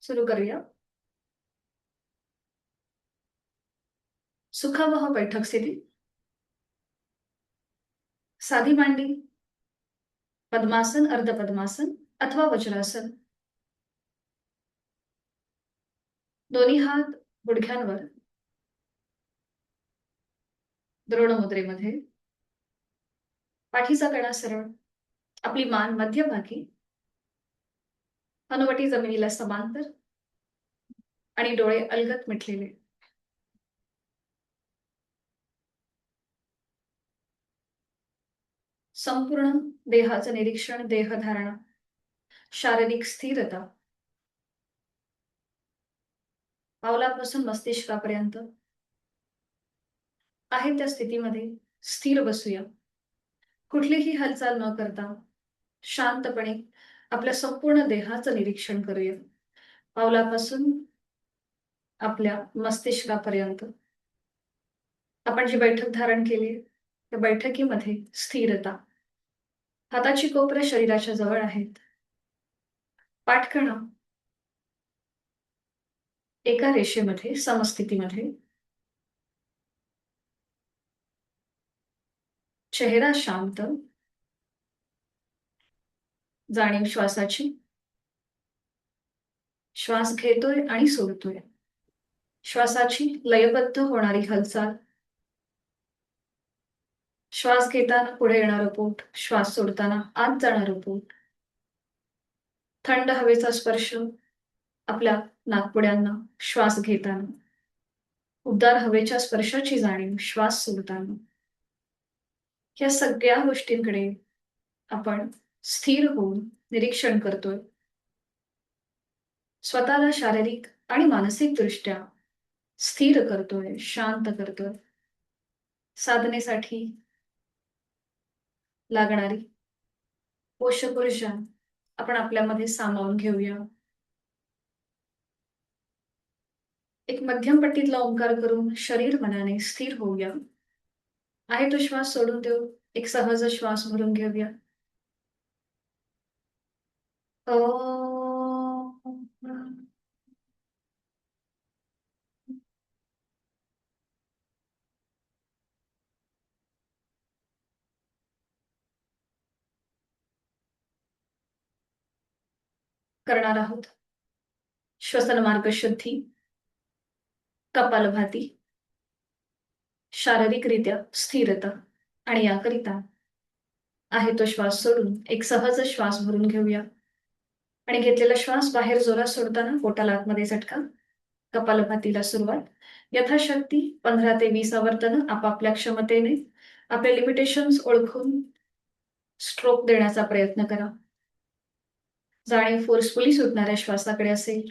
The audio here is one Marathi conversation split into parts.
सुरू करूया. सुखावह बैठक स्थिती. साधी मांडी, पद्मासन, अर्धपद्मासन अथवा वज्रासन. दोन्ही हात गुडघ्यांवर, द्रोण मुद्रेमध्ये. पाठीचा कणा सरळ, आपली मान मध्यभागी, हनुवटी जमिनीला समांतर आणि डोळे अलगद मिटलेले. संपूर्ण देहाचं निरीक्षण, देहधारणा, शारीरिक स्थिरता. पावलापासून मस्तिष्कापर्यंत आहे त्या स्थितीमध्ये स्थिर बसूया. कुठलीही हालचाल न करता शांतपणे आपल्या संपूर्ण देहाचं निरीक्षण करूया. पावलापासून आपल्या मस्तिष्कापर्यंत आपण जी बैठक धारण केली त्या बैठकीमध्ये स्थिरता. हाताची कोपरं शरीराच्या जवळ आहेत. पाठकणा एका रेषेमध्ये, समस्थितीमध्ये. चेहरा शांत. जाणीव श्वासाची. श्वास घेतोय आणि सोडतोय. श्वासाची लयबद्ध होणारी हालचाल. श्वास घेताना पुढे येणारं पोट, श्वास सोडताना आत जाणारं पोट. थंड हवेचा स्पर्श आपल्या नाकपुड्यांना श्वास घेताना. उबदार हवेच्या स्पर्शाची जाणीव श्वास सोडताना. या सगळ्या गोष्टींकडे आपण स्थिर होऊन निरीक्षण करतोय. स्वतःला शारीरिक आणि मानसिक दृष्ट्या स्थिर करतोय, शांत करतोय. साधनेसाठी लागणारी पोषक ऊर्जा आपण आपल्यामध्ये सामावून घेऊया. एक मध्यम पट्टीतला ओंकार करून शरीर मनाने स्थिर होऊया. आहे तो श्वास सोडून देऊ. एक सहज श्वास भरून घेऊया. करणार आहोत श्वसन मार्ग शुद्धी, कपालभाती, शारीरिकरित्या स्थिरता. आणि याकरिता आहे तो श्वास सोडून एक सहज श्वास भरून घेऊया. आणि घेतलेला श्वास बाहेर जोरात सोडताना पोटाला आतमध्ये झटका. कपालभातीला सुरुवात. यथाशक्ती 15 ते 20 आवर्तन आपापल्या क्षमतेने आपले लिमिटेशन्स ओळखून स्ट्रोक देण्याचा प्रयत्न करा. जाणीव फोर्सफुली सुटणाऱ्या श्वासाकडे असेल.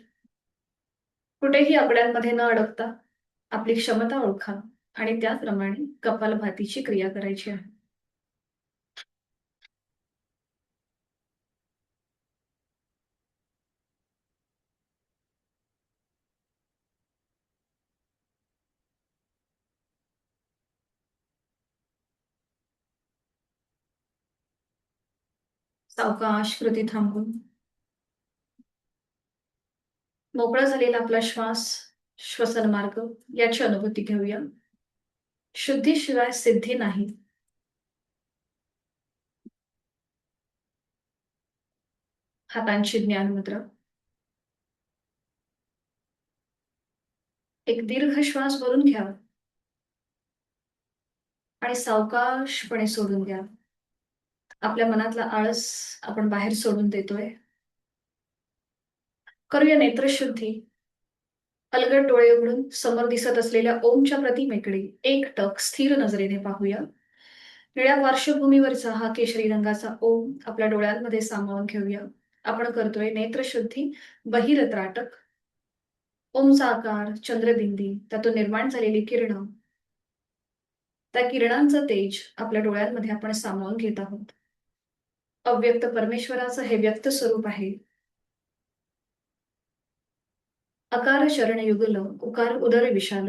कुठेही आकड्यांमध्ये न अडकता आपली क्षमता ओळखा आणि त्याप्रमाणे कपालभातीची क्रिया करायची आहे. सावकाश कृती थांबून मोकळा झालेला आपला श्वास, श्वसन मार्ग याची अनुभूती घेऊया. शुद्धीशिवाय सिद्धी नाही. हातांची ज्ञान मुद्रा. एक दीर्घ श्वास भरून घ्या आणि सावकाशपणे सोडून द्या. आपल्या मनातला आळस आपण बाहेर सोडून देतोय. करूया नेत्रशुद्धी. अलगद डोळे उघडून समोर दिसत असलेल्या ओमच्या प्रतिमेकडे एकटक स्थिर नजरेने पाहूया. निळ्या पार्श्वभूमीवरचा हा केशरी रंगाचा ओम आपल्या डोळ्यांमध्ये सामावून घेऊया. आपण करतोय नेत्रशुद्धी, बहिरत्राटक. ओमचा आकार, चंद्रबिंदी, त्यातून निर्माण झालेली किरण, त्या किरणांचं तेज आपल्या डोळ्यांमध्ये आपण सामावून घेत आहोत. अव्यक्त परमेश्वराचं हे व्यक्त स्वरूप आहे. अकार चरण युगल, उकार उदर विशाल,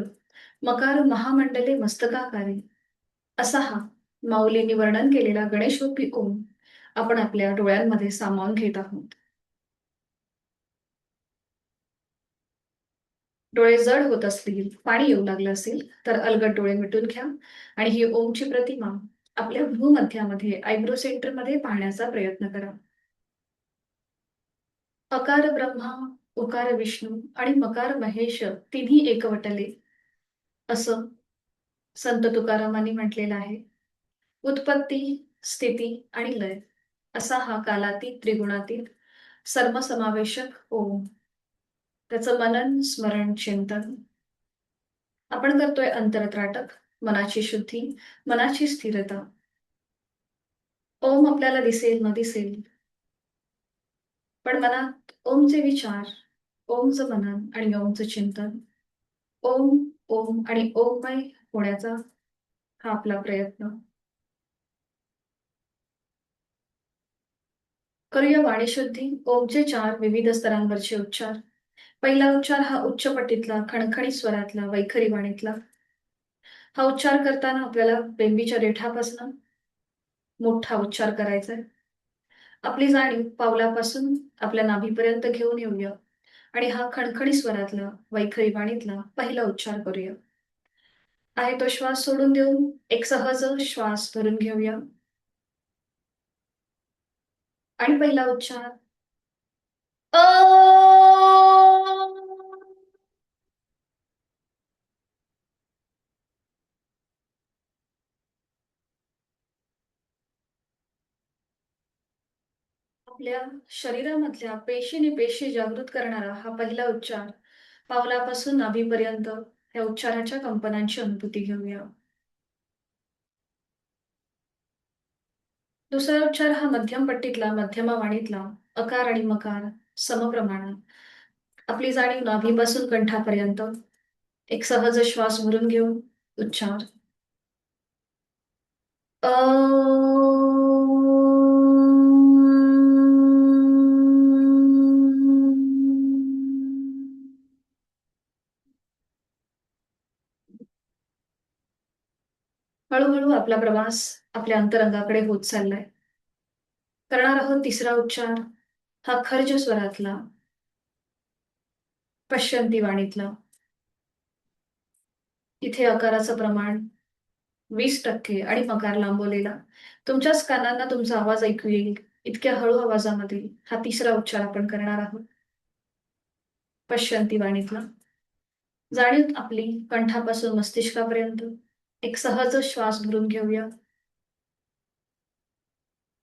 मकार महामंडले मस्तकाकारे. असा हा माऊलींनी वर्णन केलेला गणेशरूपी ओम आपण आपल्या डोळ्यांमध्ये सामावून घेत आहोत. डोळे जड होत असतील, पाणी येऊ लागलं असेल, तर अलगद डोळे मिटून घ्या आणि ही ओमची प्रतिमा आपल्या भूमध्यामध्ये आयब्रो सेंटरमध्ये पाहण्याचा प्रयत्न करा. अकार ब्रह्मा, उकार विष्णू आणि मकार महेश तिन्ही एकवटले, असं संत तुकारामांनी म्हटलेलं आहे. उत्पत्ती, स्थिती आणि लय असा हा कालातीत त्रिगुणातीत सर्वसमावेशक ओम. त्याचं मनन, स्मरण, चिंतन आपण करतोय अंतरत्राटक, मनाची शुद्धी, मनाची स्थिरता. ओम आपल्याला दिसेल न दिसेल, पण मनात ओमचे विचार, ओमचं मनन आणि ओमचं चिंतन, ओम, ओम आणि ओममय होण्याचा हा आपला प्रयत्न. करूया वाणीशुद्धी. ओमचे 4 विविध स्तरांवरचे उच्चार. पहिला उच्चार हा उच्च पट्टीतला, खणखणी स्वरातला, वैखरी वाणीतला. हा उच्चार करताना आपल्याला बेंबीच्या देठापासून मोठा उच्चार करायचा आहे. आपली जाणीव पावलापासून आपल्या नाभीपर्यंत घेऊन येऊया आणि हा खणखणी स्वरातला, वैखरी वाणीतला पहिला उच्चार करूया. आहे तो श्वास सोडून देऊन एक सहज श्वास भरून घेऊया आणि पहिला उच्चार अ. आपल्या शरीरामधल्या पेशीने पेशी जागृत करणारा हा पहिला उच्चार. पावलापासून नाभीपर्यंत या उच्चाराच्या कंपनांची अनुभूती घेऊया. दुसरा उच्चार हा मध्यम पट्टीतला, मध्यमा वाणीतला, अकार आणि मकार समप्रमाणात. आपली जाणीव नाभीपासून कंठापर्यंत एक सहज श्वास भरून घेऊन उच्चार अ. हळूहळू आपला प्रवास आपल्या अंतरंगाकडे होत चाललाय. करणार आहोत तिसरा उच्चार हा खर्ज स्वरातला, पश्यंती वाणीतला. इथे अकाराचं प्रमाण 20% आणि मकार लांबवलेला. तुमच्याच कानांना तुमचा आवाज ऐकू येईल इतक्या हळू आवाजामध्ये हा तिसरा उच्चार आपण करणार आहोत. पश्यंती वाणीतला. जाणीव आपली कंठापासून मस्तिष्कापर्यंत एक सहज श्वास भरून घेऊया.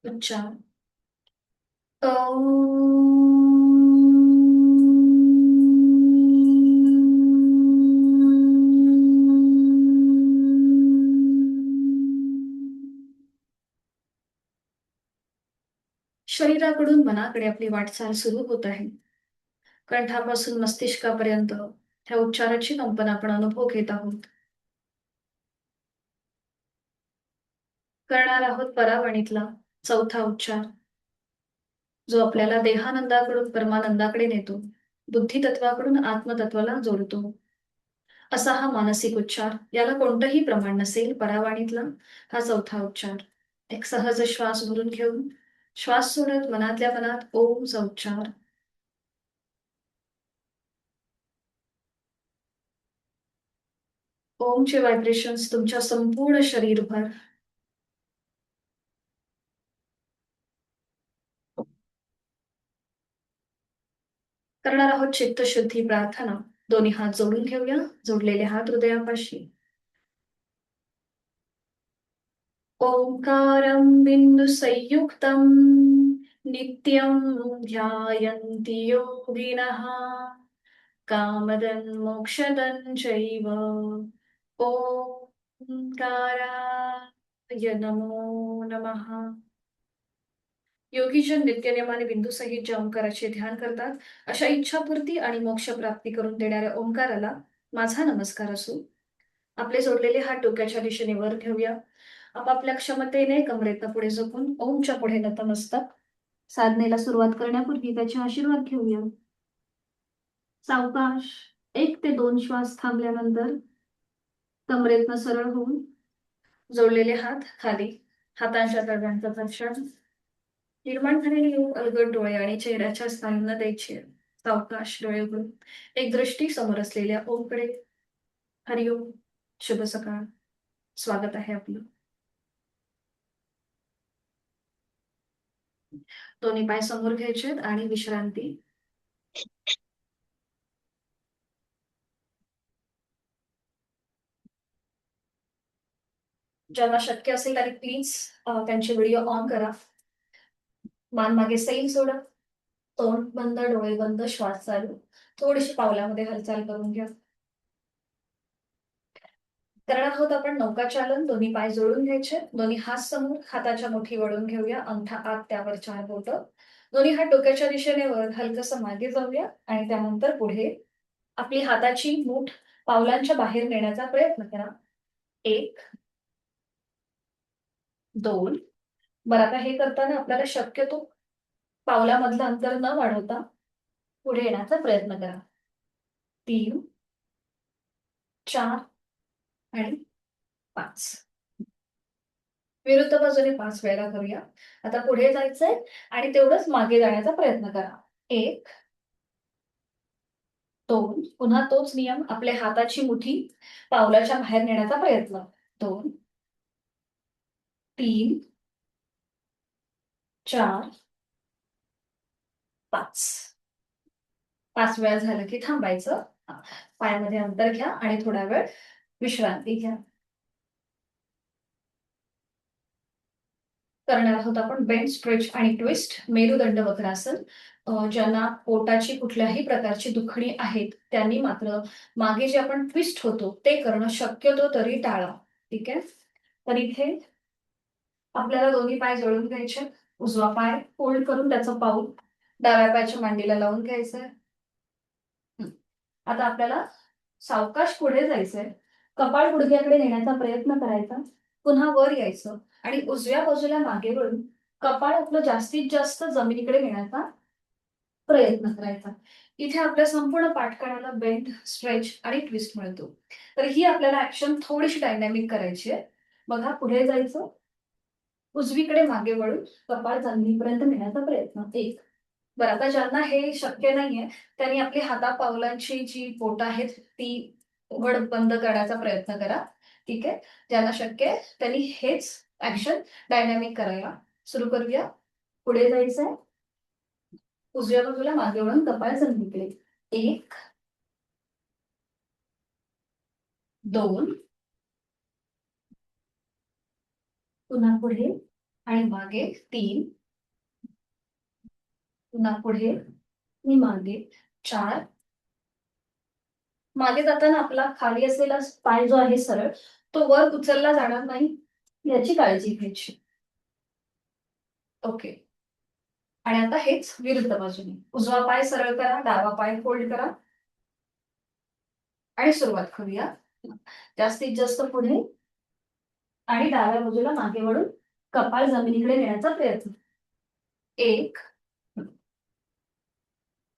उच्चार अ. शरीराकडून मनाकडे आपली वाटचाल सुरू होत आहे. कंठापासून मस्तिष्कापर्यंत ह्या उच्चाराची कंपन आपण अनुभव घेत आहोत. करणार आहोत परावाणीतला चौथा उच्चार, जो आपल्याला देहानंदाकडून परमानंदाकडे नेतो, बुद्धितत्वाकडून आत्मतत्वाला जोडतो. असा हा मानसिक उच्चार. याला कोणतंही प्रमाण नसेल. परावाणीतला हा चौथा उच्चार. एक सहज श्वास भरून घेऊन श्वास सोडत मनातल्या मनात ओमचा उच्चार. ओमचे व्हायब्रेशन्स तुमच्या संपूर्ण शरीरभर. करणार आहोत चित्तशुद्धी प्रार्थना. दोन्ही हात जोडून घेऊया. जोडलेले हात हृदयापाशी. ओंकारं बिन्दुसंयुक्तं नित्यं ध्यायन्ति योगिनः कामदं मोक्षदं चैव. ओंकाराय नमो नमः. योगीजन नित्यनेमाने बिंदूसहित ज्या ओंकाराचे ध्यान करतात, अशा इच्छापूर्ती आणि मोक्षप्राप्ती करून देणाऱ्या ओंकाराला माझा नमस्कार असो. आपले जोडलेले हात डोक्याच्या दिशेने वर घेऊया. आपापल्या क्षमतेने कमरेतनं पुढे झोपून ओमच्या पुढे नतमस्तक. साधनेला सुरुवात करण्यापूर्वी त्याचे आशीर्वाद घेऊया. सावकाश 1 ते 2 श्वास थांबल्यानंतर कमरेतनं सरळ होऊन जोडलेले हात खाली, हातांच्या तळव्यांचा दर्शन. निर्माण झालेली योग अलगद डोळे आणि चेहऱ्याच्या स्नायूंना द्यायची आहे. सावकाश डोळे उघडून एक दृष्टी समोर असलेल्या ओमकडे. हरिओम. शुभ सकाळ. स्वागत आहे आपलं. दोन्ही पाय समोर घ्यायचे आणि विश्रांती. ज्यांना शक्य असेल त्यांनी प्लीज त्यांचे व्हिडिओ ऑन करा. मान मागे सैल सोडा. तोंड बंद, डोळे बंद, श्वास चालू. थोडीशी पावलामध्ये हालचाल करून घ्या. करणार आहोत आपण नौकाचालन. दोन्ही पाय जोडून घ्यायचे, दोन्ही हात समोर, हाताच्या मुठी वळून घेऊया, अंगठा आत, त्यावर 4 बोट. दोन्ही हात डोक्याच्या दिशेने वर हलकसं मागे जाऊया आणि त्यानंतर पुढे आपली हाताची मूठ पावलांच्या बाहेर नेण्याचा प्रयत्न करा. 1, 2. बरं, आता हे करताना आपल्याला शक्यतो पावलामधलं अंतर न वाढवता पुढे येण्याचा प्रयत्न करा. 3, 4 आणि 5. विरुद्ध बाजूने 5 वेळा करूया. आता पुढे जायचंय आणि तेवढंच मागे जाण्याचा प्रयत्न करा. 1, 2. पुन्हा तोच नियम. आपल्या हाताची मुठी पावलाच्या बाहेर नेण्याचा प्रयत्न. 2, 3, 4, 5. 5 वेळा झालं की थांबायचं. पायामध्ये अंतर घ्या आणि थोडा वेळ विश्रांती घ्या. करणार आहोत आपण बेंड, स्ट्रेच आणि ट्विस्ट, मेरुदंड वक्रासन. ज्यांना पोटाची कुठल्याही प्रकारची दुखणी आहेत त्यांनी मात्र मागे जे आपण ट्विस्ट होतो ते करणं शक्यतो तरी टाळा. ठीक आहे. तर इथे आपल्याला दोन्ही पाय जोडून घ्यायचे. उजवा पाय फोल्ड करून त्याचं पाऊल डाव्या पायाच्या मांडीला लावून घ्यायचंय. आता आपल्याला सावकाश पुढे जायचंय. कपाळ गुडघ्याकडे नेण्याचा प्रयत्न करायचा. पुन्हा वर यायचं आणि उजव्या बाजूला मागे वळून कपाळ आपलं जास्तीत जास्त जमिनीकडे नेण्याचा प्रयत्न करायचा. इथे आपल्या संपूर्ण पाठकाळाला बेंड, स्ट्रेच आणि ट्विस्ट मिळतो. तर ही आपल्याला ऍक्शन थोडीशी डायनॅमिक करायची आहे. बघा, पुढे जायचं, उजवीकडे मागे वळून कपाळ जमिनीपर्यंत नेण्याचा प्रयत्न. 1. बरं, आता ज्यांना हे शक्य नाहीये त्यांनी आपली हातापावलांची जी बोटं आहेत ती उघड बंद करण्याचा प्रयत्न करा. ठीक आहे. ज्यांना शक्य आहे त्यांनी हेच ऍक्शन डायनॅमिक करायला सुरू करूया. पुढे जायचंय, उजव्या बाजूला मागे वळून कपाळ जमिनीकडे. 1, 2. पुन्हा पुढे आणि मागे. 3. पुन्हा पुढे आणि मागे. 4. मागे जाताना आपला खाली असलेला पाय जो आहे सरळ, तो वर उचलला जाणार नाही याची काळजी घ्यायची. ओके. आणि आता हेच विरुद्ध बाजूने. उजवा पाय सरळ करा, डावा पाय फोल्ड करा आणि सुरुवात करूया. जास्तीत जास्त पुढे आणि डाव्या बाजूला मागे वळून कपाळ जमिनीकडे नेण्याचा प्रयत्न. 1,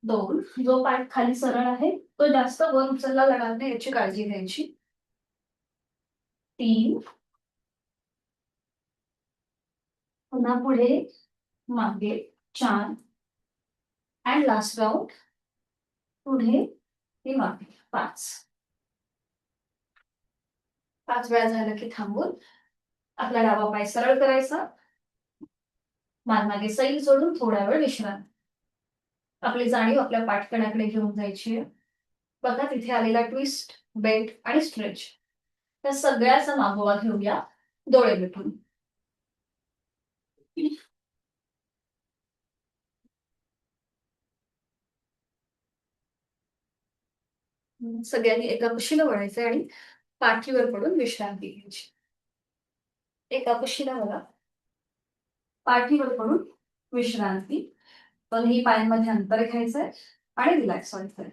2. जो पाय खाली सरळ आहे तो जास्त वर उचलला जाणार नाही याची काळजी घ्यायची. 3. पुन्हा पुढे, मागे. 4. And last round. पुढे आणि मागे. 5. 5 वेळा झालं की थांबून आपला डावा पाय सरळ करायचा. मान मागे सैल सोडून थोडा वेळ विश्रांती. आपली जाणीव आपल्या पाठकण्याकडे घेऊन जायची आहे. बघा, तिथे आलेला ट्विस्ट, बेंड आणि स्ट्रेच त्या सगळ्याचा मागोवा घेऊया डोळे मिटून. सगळ्यांनी एका कुशीला वळायचंय आणि पाठीवर पडून विश्रांती घ्यायची. एका कुशीला बघा, पाठीवर पडून विश्रांती. दोन्ही पायांमध्ये अंतर घ्यायचंय आणि रिलॅक्स व्हायचंय.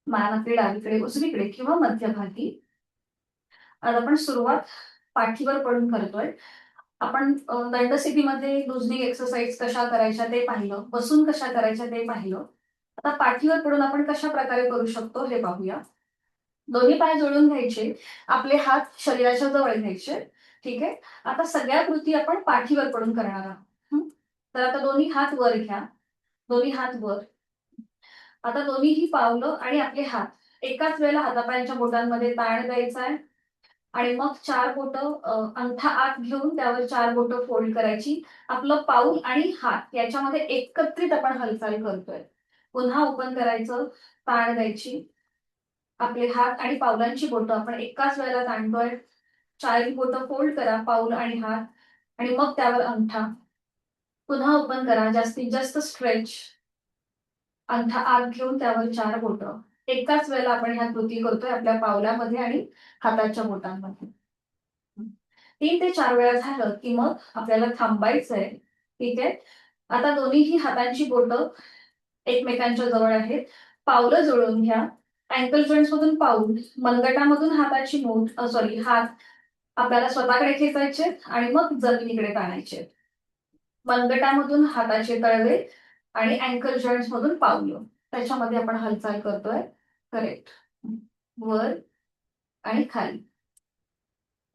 मान आपली डावीकडे, उजवीकडे किंवा मध्यभागी. आज आपण सुरुवात पाठीवर पडून करतोय. आपण दंडस्थितीमध्ये लुजनिंग एक्सरसाइज कशा करायच्या ते पाहिलं, बसून कशा करायच्या ते पाहिलं. आता पाठीवर पडून आपण कशा प्रकारे करू शकतो हे पाहूया. दोन्ही पाय जोडून घ्यायचे, आपले हात शरीराच्या जवळ घ्यायचे. ठीक आहे. आता सगळ्या कृती आपण पाठीवर पडून करणार आहोत. तर आता दोन्ही हात वर घ्या, दोन्ही हात वर. आता दोन्हीही पावलं आणि आपले हात एकाच वेळेला हातापायांच्या बोटांमध्ये ताण द्यायचा आहे आणि मग 4 बोटं अंगठा आत घेऊन त्यावर 4 बोटं फोल्ड करायची. आपलं पाऊल आणि हात याच्यामध्ये एकत्रित आपण हालचाल करतोय. पुन्हा ओपन करायचं, ताण द्यायची. आपले हात आणि पावलांची बोटं आपण एकाच वेळेला ताणतोय. 4ही बोटं फोल्ड करा, पाऊल आणि हात आणि मग त्यावर अंगठा. पुन्हा ओपन करा, जास्तीत जास्त स्ट्रेच. अंगठा आत घेऊन त्यावर 4 बोटं. एकाच वेळेला आपण ह्या कृती करतोय आपल्या पावलामध्ये आणि हाताच्या बोटांमध्ये. 3 ते 4 वेळा झालं, की मग आपल्याला थांबायचंय. ठीक आहे. आता दोन्हीही हातांची बोटं एकमेकांच्या जवळ आहेत. पावलं जुळवून घ्या. अँकल जॉइंट्स मधून पाऊल, मनगटामधून हाताची हात आपल्याला स्वतःकडे खेचायचे आणि मग जमिनीकडे ताणायचे. मनगटामधून हाताचे तळवे आणि अँकल जॉइंट्स मधून पावलं. त्याच्यामध्ये आपण हालचाल करतोय. करेक्ट. वर आणि खाली.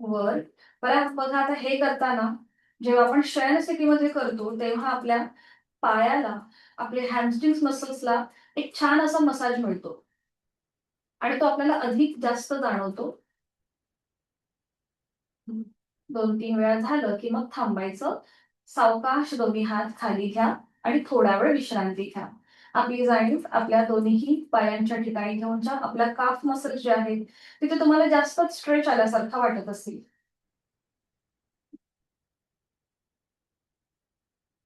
वर. परत बघा आता हे करताना जेव्हा आपण शयन स्थितीमध्ये करतो तेव्हा आपल्या पायाला, आपले हॅमस्ट्रिंग्स मसल्सला एक छान असा मसाज मिळतो आणि तो आपल्याला अधिक जास्त जाणवतो. 2-3 वेळा झालं की मग थांबायचं. सावकाश दोन्ही हात खाली घ्या आणि थोडा वेळ विश्रांती घ्या. आपली जाणीव आपल्या दोन्हीही पायांच्या ठिकाणी घेऊन जा. आपल्या काफ मसल्स जे आहेत तिथे तुम्हाला जास्तच स्ट्रेच आल्यासारखं वाटत असेल.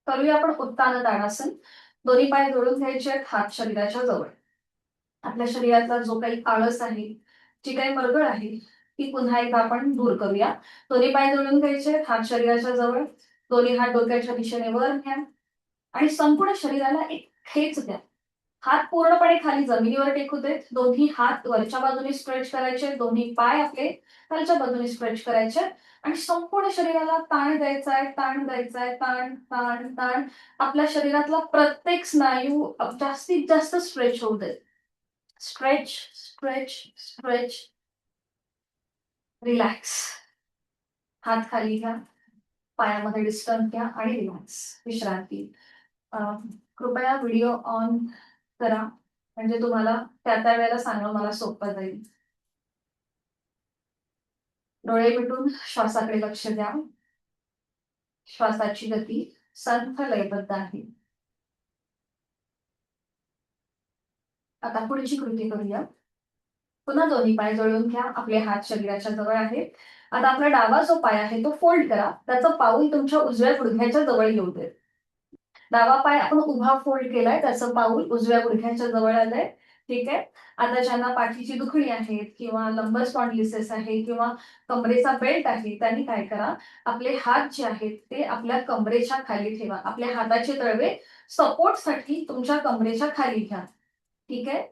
करूया आपण उत्तान ताडासन. दोन्ही पाय जोडून घ्यायचे आहेत, हात शरीराच्या जवळ. आपल्या शरीरातला जो काही आळस आहे, जी काही मरगळ आहे, ती पुन्हा एकदा आपण दूर करूया. दोन्ही पाय जोडून घ्यायचे आहेत, हात शरीराच्या जवळ. दोन्ही हात डोक्याच्या दिशेने वर घ्या आणि संपूर्ण शरीराला एक खेच द्या. हात पूर्णपणे खाली जमिनीवर टेकू देत. दोन्ही हात वरच्या बाजूने स्ट्रेच करायचे. दोन्ही पाय आपले खालच्या बाजूने स्ट्रेच करायचे आणि संपूर्ण शरीराला ताण द्यायचा आहे, ताण द्यायचा आहे, ताण, ताण, ताण. आपल्या शरीरातला प्रत्येक स्नायू जास्तीत जास्त स्ट्रेच होऊ देत. Stretch, stretch, stretch. रिलॅक्स. हात खाली घ्या, पायामध्ये डिस्टन्स घ्या आणि रिलॅक्स. विश्रांती. कृपया व्हिडिओ ऑन करा, म्हणजे तुम्हाला त्या त्या वेळेला सांगणं मला सोपं जाईल. डोळे मिटून श्वासाकडे लक्ष द्या. श्वासाची गती संथ लयबद्ध आहे. आता पुढची कृती करूया. पुन्हा दोन्ही पाय जोडून घ्या. आपले हात शरीराच्या जवळ आहेत. आता आपला डावा जो पाय आहे तो फोल्ड करा. त्याचं पाऊल तुमच्या उजव्या गुडघ्याच्या जवळ येऊ दे. डावा पाय आपण उभा फोल्ड केलाय, त्याचं पाऊल उजव्या गुडघ्याच्या जवळ आलंय. ठीक आहे. आता ज्यांना पाठीची दुखणी आहे किंवा लंबर स्पॉन्डिलिसिस आहे किंवा कमरेचा बेल्ट आहे, त्यांनी काय करा, आपले हात जे आहेत ते आपल्या कमरेच्या खाली ठेवा. आपल्या हाताचे तळवे सपोर्टसाठी तुमच्या कमरेच्या खाली घ्या. ठीक आहे.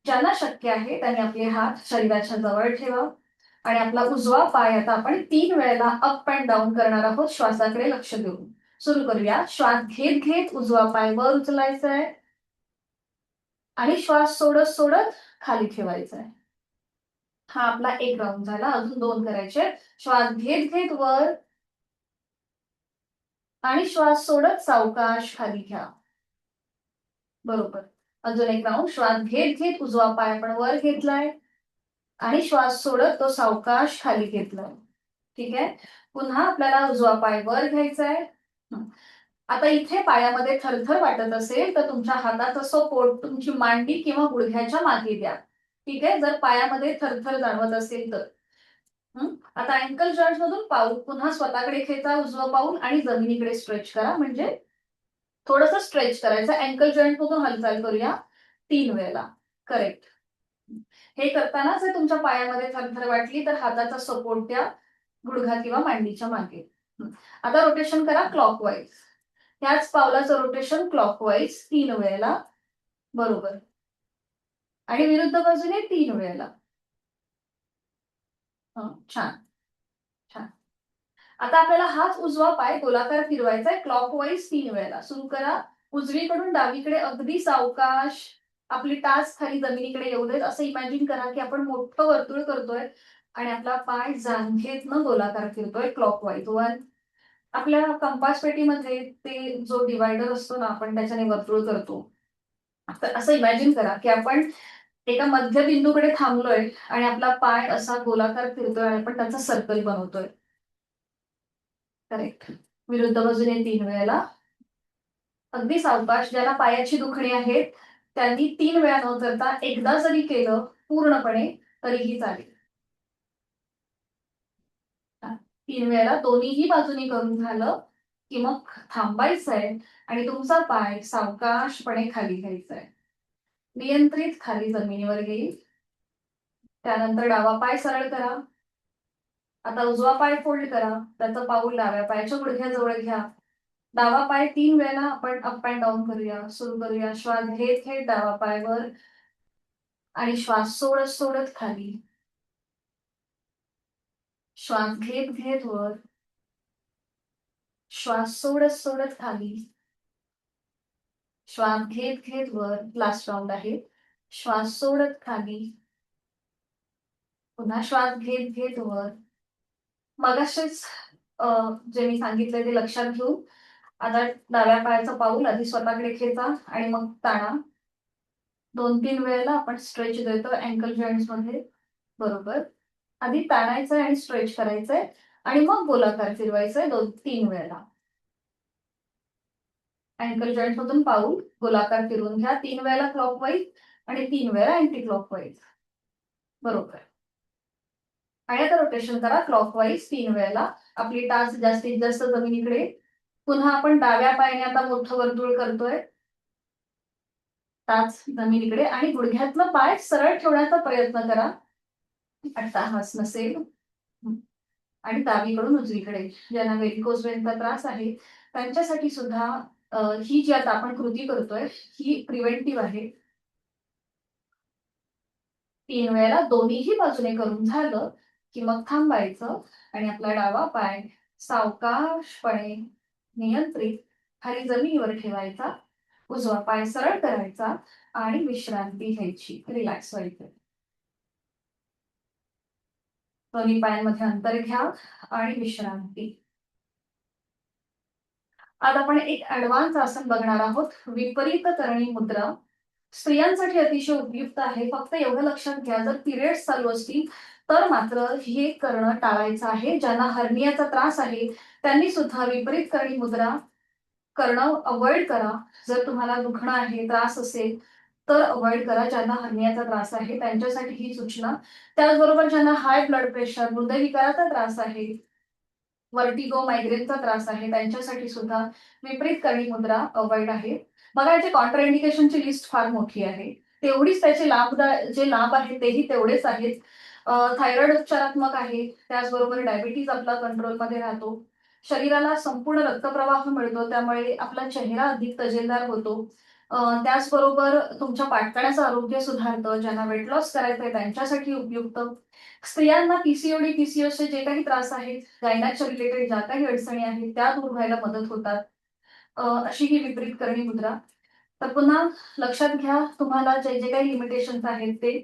ज्यांना शक्य आहे त्यांनी आपले हात शरीराच्या जवळ ठेवा आणि आपला उजवा पाय आता आपण 3 वेळेला अप अँड डाऊन करणार आहोत, श्वासाकडे लक्ष देऊन. सुरू करूया. श्वास घेत घेत उजवा पाय वर उचलायचा आहे आणि श्वास सोडत सोडत खाली ठेवायचा आहे. हा आपला एक राऊंड झाला. अजून 2 करायचे. श्वास घेत घेत वर आणि श्वास सोडत सावकाश खाली घ्या. बरोबर. अजून एक राऊंड. श्वास घेत घेत उजवा पाय आपण वर घेतलाय आणि श्वास सोडत तो सावकाश खाली घेतलाय. ठीक आहे. पुन्हा आपल्याला उजवा पाय वर घ्यायचा आहे. आता इथे पायामध्ये थरथर वाटत असेल तर तुमच्या हाताचं सपोर्ट तुमची मांडी किंवा गुडघ्याच्या मागे द्या. ठीक आहे. जर पायामध्ये थरथर जाणवत असेल तर. आता अँकल जॉइंट मधून पाऊल पुन्हा स्वतःकडे खेचा, उजवं पाऊल आणि जमिनीकडे स्ट्रेच करा. म्हणजे थोडंसं स्ट्रेच करायचं. अँकल जॉइंट मधून हालचाल करूया 3 वेळेला. करेक्ट. हे करताना जर तुमच्या पायामध्ये थरथर वाटली तर हाताचा सपोर्ट द्या गुडघा किंवा मांडीच्या मागे. आता रोटेशन करा क्लॉकवाईज. ह्याच पावलाचं रोटेशन क्लॉकवाईज 3 वेळेला. बरोबर. आणि विरुद्ध बाजूने 3 वेळेला. छान, छान. आता आपल्याला हाच उजवा पाय गोलाकार फिरवायचा आहे क्लॉकवाईज 3 वेळेला. सुरू करा. उजवीकडून डावीकडे अगदी सावकाश. आपली टाच खाली जमिनीकडे येऊ देत. असं इमॅजिन करा की आपण मोठं वर्तुळ करतोय आणि आपला पाय जांघेतनं गोलाकार फिरतोय क्लॉकवाईज. 1. आपल्या कंपास पेटीमध्ये ते जो डिवायडर असतो ना, आपण त्याच्याने वर्तुळ करतो. तर असं इमॅजिन करा की आपण एका मध्यबिंदूकडे थांबलोय आणि आपला पाय असा गोलाकार फिरतोय आणि आपण त्याचा सर्कल बनवतोय. करेक्ट. विरुद्ध बाजूने 3 वेळेला. अगदी सावकाश. ज्याला पायाची दुखणी आहे त्यांनी 3 वेळा न करता एकदा जरी केलं पूर्णपणे तरीही चालेल. 3 वेळेला दोन्हीही बाजूनी करून झालं की मग थांबायचंय आणि तुमचा पाय सावकाशपणे खाली घ्यायचा आहे. नियंत्रित खाली जमिनीवर घेईल. त्यानंतर डावा पाय सरळ करा. आता उजवा पाय फोल्ड करा. त्याचं पाऊल डाव्या पायाच्या गुडघ्याजवळ घ्या. डावा पाय 3 वेळेला आपण अप अँड डाऊन करूया. सुरू करूया. श्वास घेत घेत डावा पाय वर आणि श्वास सोडत सोडत खाली. श्वास घेत घेत वर. श्वास सोडत सोडत खाली. श्वास घेत घेत वर. लास्ट राऊंड आहे. श्वास सोडत खाली. पुन्हा श्वास घेत घेत वर. मगाशीच जे मी सांगितलंय ते लक्षात घेऊन आता डाव्या पायाचं पाऊल आधी स्वतःकडे खेचा आणि मग ताणा. 2-3 वेळेला आपण स्ट्रेच देतो अँकल जॉईंट्स मध्ये. बरोबर. आधी ताणायचंय आणि स्ट्रेच करायचंय आणि मग गोलाकार फिरवायचंय 2-3 वेळेला. अँकल जॉईंट मधून पाऊल गोलाकार फिरवून घ्या 3 वेळेला क्लॉकवाईज आणि 3 वेळेला अँटी क्लॉकवाईज. बरोबर. आणि आता रोटेशन करा क्लॉकवाईज 3 वेळेला. आपली टाच जास्तीत जास्त जमिनीकडे. पुन्हा आपण डाव्या पायाने आता मोठं वर्तुळ करतोय. टाच जमिनीकडे आणि गुडघ्यातलं पाय सरळ ठेवण्याचा प्रयत्न करा. अट्टाहास नसेल. आणि डावीकडून उजवीकडे. ज्यांना व्हेरिकोज वेनचा त्रास आहे त्यांच्यासाठी सुद्धा ही जी आता आपण कृती करतोय ही प्रिव्हेंटिव्ह आहे. 3 वेळेला दोन्हीही बाजूने करून झालं की मग थांबायचं आणि आपला डावा पाय सावकाशपणे नियंत्रित खाली जमिनीवर ठेवायचा. उजवा पाय सरळ करायचा आणि विश्रांती घ्यायची. रिलॅक्स व्हायचं. दोन्ही पायांमध्ये अंतर घ्या आणि विश्रांती. आज आपण एक ऍडव्हान्स आसन बघणार आहोत. विपरीत करणी मुद्रा. स्त्रियांसाठी अतिशय उपयुक्त आहे. फक्त एवढं लक्षात घ्या जर पिरियड्स चालू असतील तर मात्र हे करणं टाळायचं आहे. ज्यांना हर्नियाचा त्रास आहे त्यांनी सुद्धा विपरीत करणी मुद्रा करणं अवॉइड करा. जर तुम्हाला दुखणं आहे त्रास असेल तर अवॉइड करा. ज्यांना हर्नियाचा त्रास आहे त्यांच्यासाठी ही सूचना. त्याचबरोबर ज्यांना हाय ब्लड प्रेशर हृदयविकाराचा त्रास आहे वर्टिगो मायग्रेनचा त्रास आहे त्यांच्यासाठी सुद्धा विपरीत करणी मुद्रा अवॉइड आहे. बघा याचे कॉन्ट्रा इंडिकेशनची लिस्ट फार मोठी आहे. तेवढीच त्याचे लाभ जे लाभ आहेत तेही तेवढेच आहेत. थायरॉइड उपचारात्मक आहे. त्याचबरोबर डायबिटीज आपला कंट्रोलमध्ये राहतो. शरीराला संपूर्ण रक्तप्रवाह मिळतो त्यामुळे आपला चेहरा अधिक तजेलदार होतो. त्याचबरोबर तुमच्या पाटकण्याचं आरोग्य सुधारतं. ज्यांना वेट लॉस करायचं आहे त्यांच्यासाठी उपयुक्त. स्त्रियांना पीसीओडी पीसीओसचे जे काही त्रास आहेत गायनाच्या रिलेटेड ज्या काही अडचणी आहेत त्या दूर व्हायला मदत होतात. अशी ही विपरीत करणी मुद्रा. तर पुन्हा लक्षात घ्या तुम्हाला जे जे काही लिमिटेशन्स आहेत ते.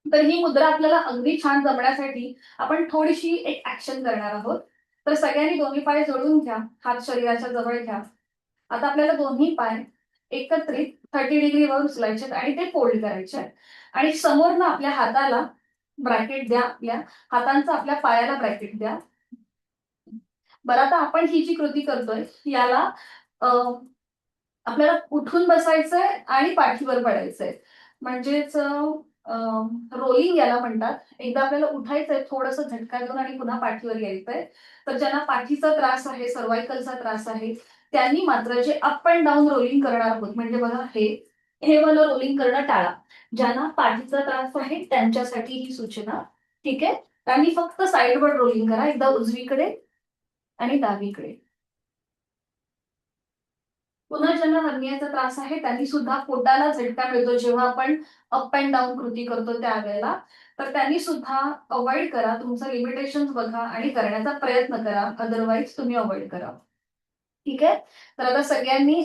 तर ही मुद्रा आपल्याला अगदी छान जमण्यासाठी आपण थोडीशी एक ऍक्शन करणार आहोत. तर सगळ्यांनी दोन्ही पाय जोडून घ्या. हात शरीराच्या जवळ घ्या. आता आपल्याला दोन्ही पाय एकत्रित 30 डिग्रीवर उचलायचे आणि ते फोल्ड करायचे आणि समोरनं आपल्या हाताला ब्रॅकेट द्या. आपल्या हातांचा आपल्या पायाला ब्रॅकेट द्या. बरं आता आपण ही जी कृती करतोय याला आपल्याला उठून बसायचंय आणि पाठीवर पडायचंय. म्हणजेच रोलिंग याला म्हणतात. एकदा आपल्याला उठायचंय थोडंसं झटका देऊन आणि पुन्हा पाठीवर यायचंय. तर ज्यांना पाठीचा त्रास आहे सर्वायकलचा त्रास आहे त्यांनी मात्र जे अप अँड डाऊन रोलिंग करणार आहोत म्हणजे बघा हे वाला रोलिंग करणं टाळा. ज्यांना पाठीचा त्रास आहे त्यांच्यासाठी ही सूचना. ठीक आहे. त्यांनी फक्त साईडवर रोलिंग करा. एकदा उजवीकडे आणि डावीकडे. पुन्हा ज्यांना हर्नियाचा त्रास आहे त्यांनी सुद्धा पोटाला झटका मिळतो जेव्हा आपण अप अँड डाऊन कृती करतो त्यावेळेला. तर त्यांनी सुद्धा अवॉइड करा. तुमचं लिमिटेशन बघा आणि करण्याचा प्रयत्न करा. अदरवाईज तुम्ही अवॉइड करा. ठीक आहे. तर आता सगळ्यांनी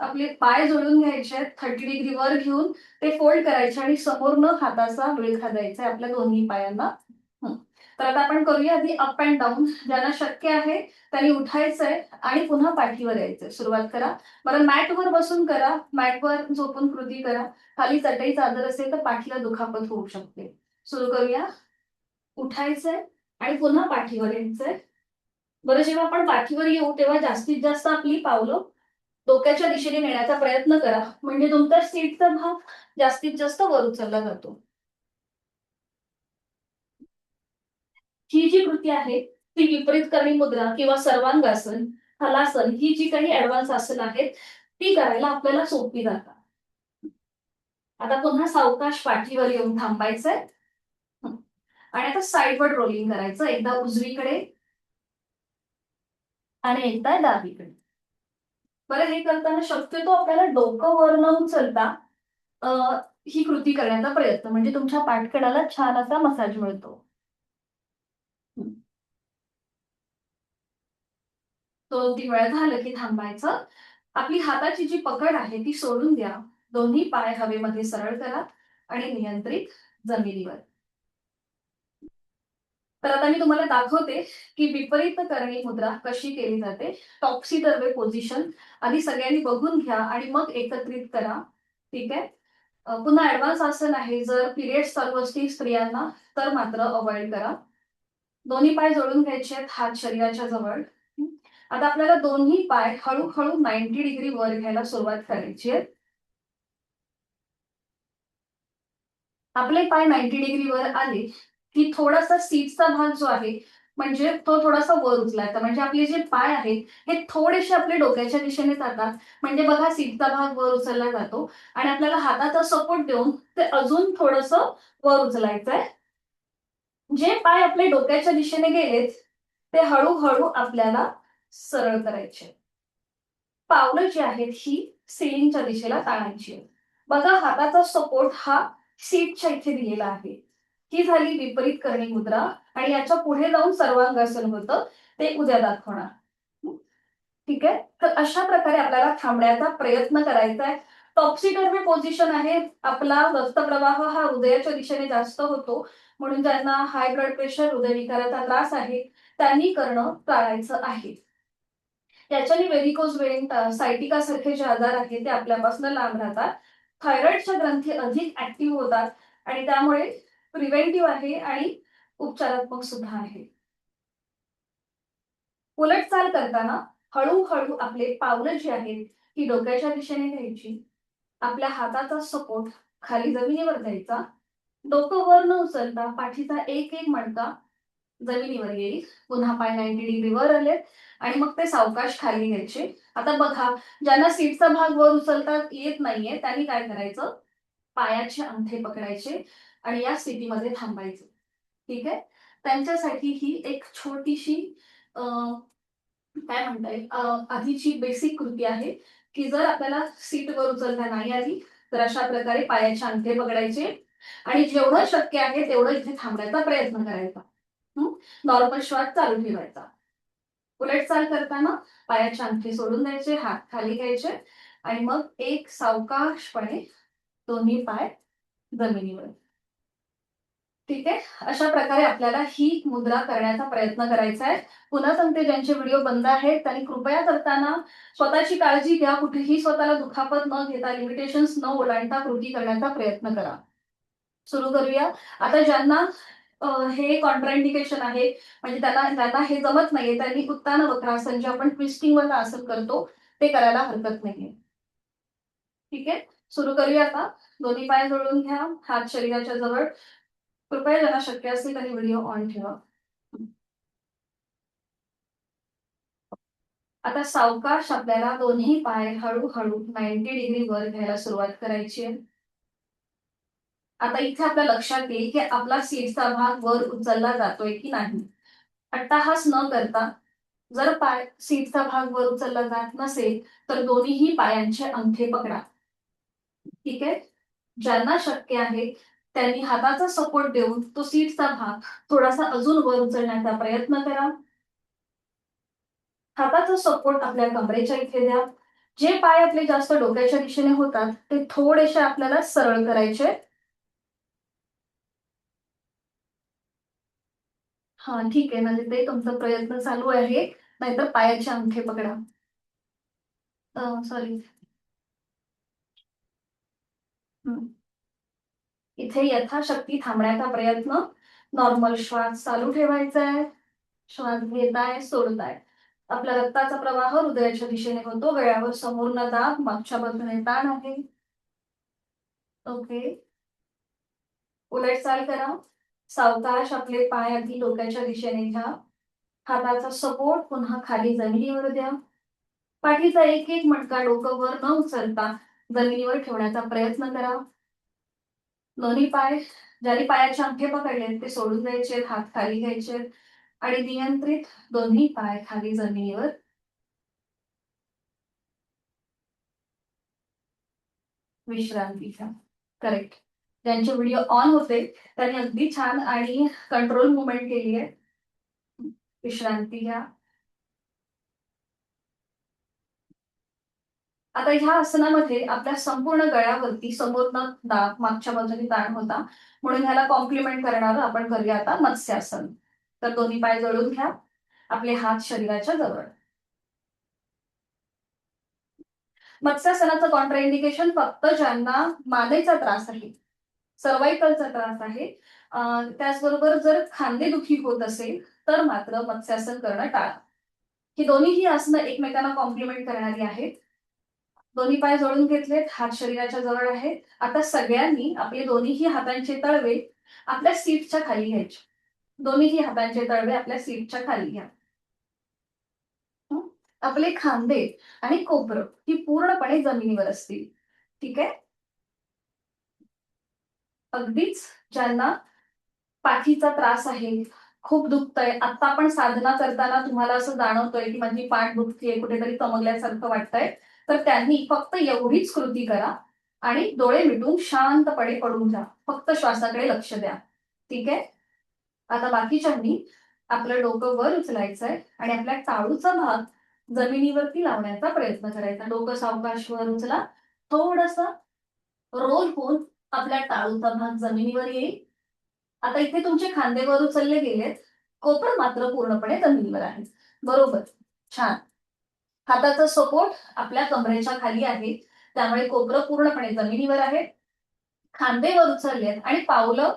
आपले पाय जोडून घ्यायचे 30 डिग्री वर घेऊन ते फोल्ड करायचे आणि समोरनं हाताचा वेळ खादायचा आपल्या दोन्ही पायांना. तर आता आपण करूया आधी अप अँड डाऊन. ज्यांना शक्य आहे त्यांनी उठायचंय आणि पुन्हा पाठीवर यायचंय. सुरुवात करा. बरं, मॅटवर बसून करा, मॅटवर झोपून कृती करा. खाली चटई चादर असेल तर पाठीला दुखापत होऊ शकते. सुरू करूया. उठायचंय आणि पुन्हा पाठीवर यायचंय. बरं, जेव्हा आपण पाठीवर येऊ तेव्हा जास्तीत जास्त आपली पावलं डोक्याच्या दिशेने नेण्याचा प्रयत्न करा, म्हणजे तुमचा सीटचा भाग जास्तीत जास्त वर उचलला जातो. ही जी कृती आहे ती विपरीत करणी मुद्रा किंवा सर्वांगासन, हलासन ही जी काही ऍडव्हान्स आसन आहेत ती करायला आपल्याला सोपी जातात. आता पुन्हा सावकाश पाठीवर येऊन थांबायचंय आणि आता साईडवर रोलिंग करायचं. एकदा उजवीकडे आणि एकदा डावीकडे. बरं, हे करताना शक्यतो आपल्याला डोकं वर न उचलता अ, ही कृती करण्याचा प्रयत्न, म्हणजे तुमच्या पाठकडाला छान असा मसाज मिळतो. 2-3 वेळा झालं की थांबायचं. आपली हाताची जी पकड आहे ती सोडून द्या. दोन्ही पाय हवेमध्ये सरळ करा आणि नियंत्रित जमिनीवर. तर आता मी तुम्हाला दाखवते की विपरीत करणी मुद्रा कशी केली जाते. टॉप्सी टर्वे पोझिशन आधी सगळ्यांनी बघून घ्या आणि मग एकत्रित करा. ठीक आहे. पुन्हा ऍडव्हान्स आसन आहे. जर पिरियड्स चालू असतील स्त्रियांना तर मात्र अवॉइड करा. दोन्ही पाय जोडून घ्यायचे आहेत, हात शरीराच्या जवळ. आता आपल्याला दोन्ही पाय हळूहळू 90 डिग्री वर घ्यायला सुरुवात करायची आहे. आपले पाय 90 डिग्री वर आले की थोडासा सीटचा भाग जो आहे म्हणजे तो थोडासा वर उचलायचा, म्हणजे आपले जे पाय आहेत हे थोडेसे आपले डोक्याच्या दिशेने जातात. म्हणजे बघा, सीटचा भाग वर उचलला जातो आणि आपल्याला हाताचा सपोर्ट देऊन ते अजून थोडस वर उचलायचंय. जे पाय आपले डोक्याच्या दिशेने गेलेत ते हळूहळू आपल्याला सरळ करायचे. पावलं जी आहेत ही सिलिंगच्या दिशेला ताणायची आहेत. बघा, हाताचा सपोर्ट हा सीटच्या इथे दिलेला आहे. ही झाली विपरीत करणी मुद्रा आणि याच्या पुढे जाऊन सर्वांगासन होतं, ते उद्या दाखवणार. ठीक आहे. तर अशा प्रकारे आपल्याला थांबण्याचा प्रयत्न करायचा आहे. टॉप्सी टर्वी पोझिशन आहे. आपला रक्तप्रवाह हा हृदयाच्या दिशेने जास्त होतो, म्हणून ज्यांना हाय ब्लड प्रेशर, हृदयविकाराचा त्रास आहे त्यांनी करणं टाळायचं आहे. त्याच्याने व्हेरिकोज वेन, सायटिका सारखे जे आजार आहेत ते आपल्यापासून लांब राहतात. थायरॉइडच्या ग्रंथी अधिक ऍक्टिव्ह होतात आणि त्यामुळे प्रिव्हेंटिव्ह आहे आणि उपचारात्मक सुद्धा आहे. उलट चाल करताना हळूहळू आपले पावलं जी आहेत ती डोक्याच्या दिशेने घ्यायची. आपल्या हाताचा सपोर्ट खाली जमिनीवर द्यायचा. डोकं वर न उचलता पाठीचा एक एक मणका जमिनीवर येईल. पुन्हा पाय 90 डिग्री वर आले आणि मग ते सावकाश खाली घ्यायचे. आता बघा, ज्यांना सीटचा भाग वर उचलता येत नाहीये त्यांनी काय करायचं, पायाचे अंगठे पकडायचे आणि या स्थितीमध्ये थांबायचं. ठीक आहे. त्यांच्यासाठी ही एक छोटीशी काय म्हणता येईल, आधीची बेसिक कृती आहे की जर आपल्याला सीट वर उचलता नाही आली तर अशा प्रकारे पायाचे अंगठे पकडायचे आणि जेवढं शक्य आहे तेवढं इथे थांबण्याचा प्रयत्न करायचा. नॉर्मल श्वास चालू ठेवायचा. उलट चाल करताना पायाचे अंगठे सोडून द्यायचे, हात खाली घ्यायचे आणि मग एक सावकाशपणे दोन्ही पाय जमिनीवर. ठीक आहे. अशा प्रकारे आपल्याला ही मुद्रा करण्याचा प्रयत्न करायचा आहे. पुन्हा सांगते, ज्यांचे व्हिडिओ बंद आहेत त्यांनी कृपया करताना स्वतःची काळजी घ्या. कुठेही स्वतःला दुखापत न घेता, लिमिटेशन्स न ओलांडता कृती करण्याचा प्रयत्न करा. सुरू करूया. आता ज्यांना हे कॉन्ट्राइंडिकेशन आहे, म्हणजे ज्यांना हे जमत नाहीये त्यांनी उत्तान वक्रासन, जे आपण ट्विस्टिंग वाला आसन करतो ते करायला हरकत नाहीये. ठीक आहे. सुरू करूया आता. दोन्ही पाय जोडून घ्या, हात शरीराच्या जवळ. कृपया ज्यांना शक्य असेल त्यांनी व्हिडिओ ऑन ठेवा. आता सावकाश आपल्याला दोन्ही पाय हळूहळू 90 डिग्री वर घ्यायला सुरुवात करायची आहे. आता इथे आपल्या लक्षात येईल की आपला सीटचा भाग वर उचलला जातोय की नाही. अट्टाहास न करता, जर पाय सीटचा भाग वर उचलला जात नसेल तर दोन्हीही पायांचे अंगठे पकडा. ठीक आहे. ज्यांना शक्य आहे त्यांनी हाताचा सपोर्ट देऊन तो सीटचा भाग थोडासा अजून वर उचलण्याचा प्रयत्न करा. हाताचा सपोर्ट आपल्या कमरेच्या इथे द्या. जे पाय आपले जास्त डोक्याच्या दिशेने होतात ते थोडेसे आपल्याला सरळ करायचे. हा ठीक आहे, म्हणजे ते तुमचा प्रयत्न चालू आहे. नाहीतर पायाचे अंगठे पकडा. सॉरी. इथे यथाशक्ती थांबण्याचा प्रयत्न. नॉर्मल श्वास चालू ठेवायचा आहे. श्वास घेताय, सोडताय. आपला रक्ताचा प्रवाह हृदयाच्या दिशेने होतो. गळ्यावर समोरनं दाब, मागच्या बाजूने ताण आहे. ओके. उलट चाल करा. सावकाश आपले पाय आधी डोक्याच्या दिशेने घ्या. हाताचा सपोर्ट पुन्हा खाली जमिनीवर द्या. पाठीचा एक एक मणका डोकं वर न उचलता जमिनीवर ठेवण्याचा प्रयत्न करा. दोन्ही पाय, ज्यांनी पायाचे अंगठे पकडलेत ते सोडून द्यायचे, हात खाली घ्यायचे आणि नियंत्रित दोन्ही पाय खाली जमिनीवर. विश्रांती घ्या. करेक्ट. ज्यांचे व्हिडिओ ऑन होते त्यांनी अगदी छान आणि कंट्रोल मुवमेंट केली आहे. विश्रांती घ्या. आता ह्या आसनामध्ये आपल्या संपूर्ण गळ्यावरती समोरनं दाब, मागच्या बाजूने ताण होता, म्हणून ह्याला कॉम्प्लिमेंट करणारं आपण करूया आता मत्स्यासन. तर दोन्ही पाय जोडून घ्या. आपले हात शरीराच्या जवळ. मत्स्यासनाचं कॉन्ट्राइंडिकेशन फक्त ज्यांना मानेचा त्रास आहे, सर्वायकलचा त्रास आहे, त्याचबरोबर जर खांदेदुखी होत असेल तर मात्र मत्स्यासन करणं टाळा. ही दोन्हीही आसनं एकमेकांना कॉम्प्लिमेंट करणारी आहेत. दोन्ही पाय जोडून घेतलेत, हात शरीराच्या जवळ आहेत. आता सगळ्यांनी आपले दोन्हीही हातांचे तळवे आपल्या सीटच्या खाली घ्यायचे. दोन्हीही हातांचे तळवे आपल्या सीटच्या खाली घ्या. आपले खांदे आणि कोपरं ही पूर्णपणे जमिनीवर असतील. ठीक आहे. अगदीच ज्यांना पाठीचा त्रास आहे, खूप दुखतंय, आता आपण साधना करताना तुम्हाला असं जाणवतंय की माझी पाठ दुखतीये, कुठेतरी चमकल्यासारखं वाटतंय, तर त्यांनी फक्त एवढीच कृती करा आणि डोळे मिटून शांतपणे पडून जा. फक्त श्वासाकडे लक्ष द्या. ठीक आहे. आता बाकीच्यांनी आपलं डोकं वर उचलायचंय आणि आपल्या टाळूचा भाग जमिनीवरती लावण्याचा प्रयत्न करायचा. डोकं सावकाश वर उचला. थोडस रोल होऊन आपल्या टाळूचा भाग जमिनीवर येईल. आता इथे तुमचे खांदे वर उचलले गेलेत, कोपर मात्र पूर्णपणे जमिनीवर आहे. बरोबर. छान. हाताचा सपोर्ट आपल्या कमरेच्या खाली आहे, त्यामुळे कोपरं पूर्णपणे जमिनीवर आहे. खांदे वर उचललेत आणि पावलं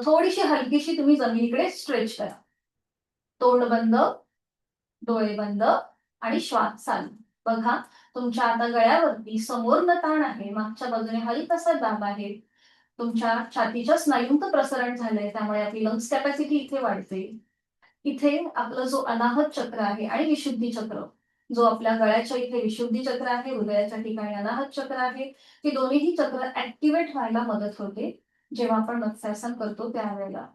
थोडीशी हलकीशी तुम्ही जमिनीकडे स्ट्रेच करा. तोंड बंद, डोळे बंद आणि श्वास चालू. बघा, तुमच्या आता गळ्यावरती समोरनं ताण आहे, मागच्या बाजूने हलकासा दाब आहे. तुमच्या छातीच्या स्नायूंचं प्रसरण झालंय, त्यामुळे आपली लंग्स कॅपॅसिटी इथे वाढते. इथे आपलं जो अनाहत चक्र आहे आणि विशुद्धी चक्र, जो आपल्या गळ्याच्या इथे विशुद्धी चक्र आहे, हृदयाच्या ठिकाणी अनाहत चक्र आहे, ही दोन्हीही चक्र ऍक्टिव्हेट व्हायला मदत होते जेव्हा आपण मत्स्यासन करतो त्यावेळेला.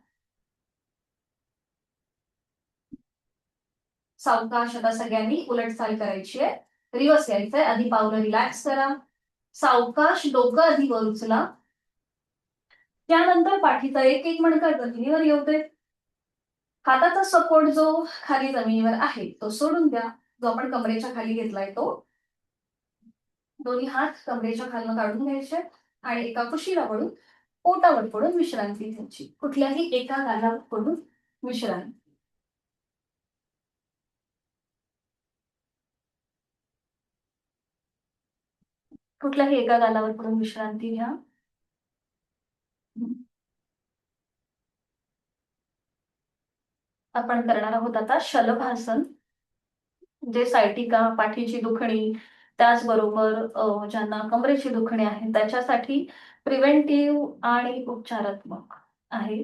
सावकाश आता सगळ्यांनी उलट चाल करायची आहे. रिवर्स यायचंय. आधी पावलं रिलॅक्स करा. सावकाश डोकं आधी वर उचला. त्यानंतर पाठीचा एक एक मणका जमिनीवर येऊ दे. हाताचा सपोर्ट जो खाली जमिनीवर आहे तो सोडून द्या, जो आपण कमरेच्या खाली घेतलाय तो. दोन्ही हात कमरेच्या खालनं काढून घ्यायचे आणि एका कुशीला पडून पोटावर पडून विश्रांती घ्यायची. कुठल्याही एका गालावर पडून विश्रांती. कुठल्याही एका गालावर पडून विश्रांती घ्या. आपण करणार आहोत आता शलभासन, जे सायटिका, पाठीची दुखणी, त्याचबरोबर ज्यांना कमरेची दुखणी आहे त्याच्यासाठी प्रिव्हेंटिव्ह आणि उपचारात्मक आहे.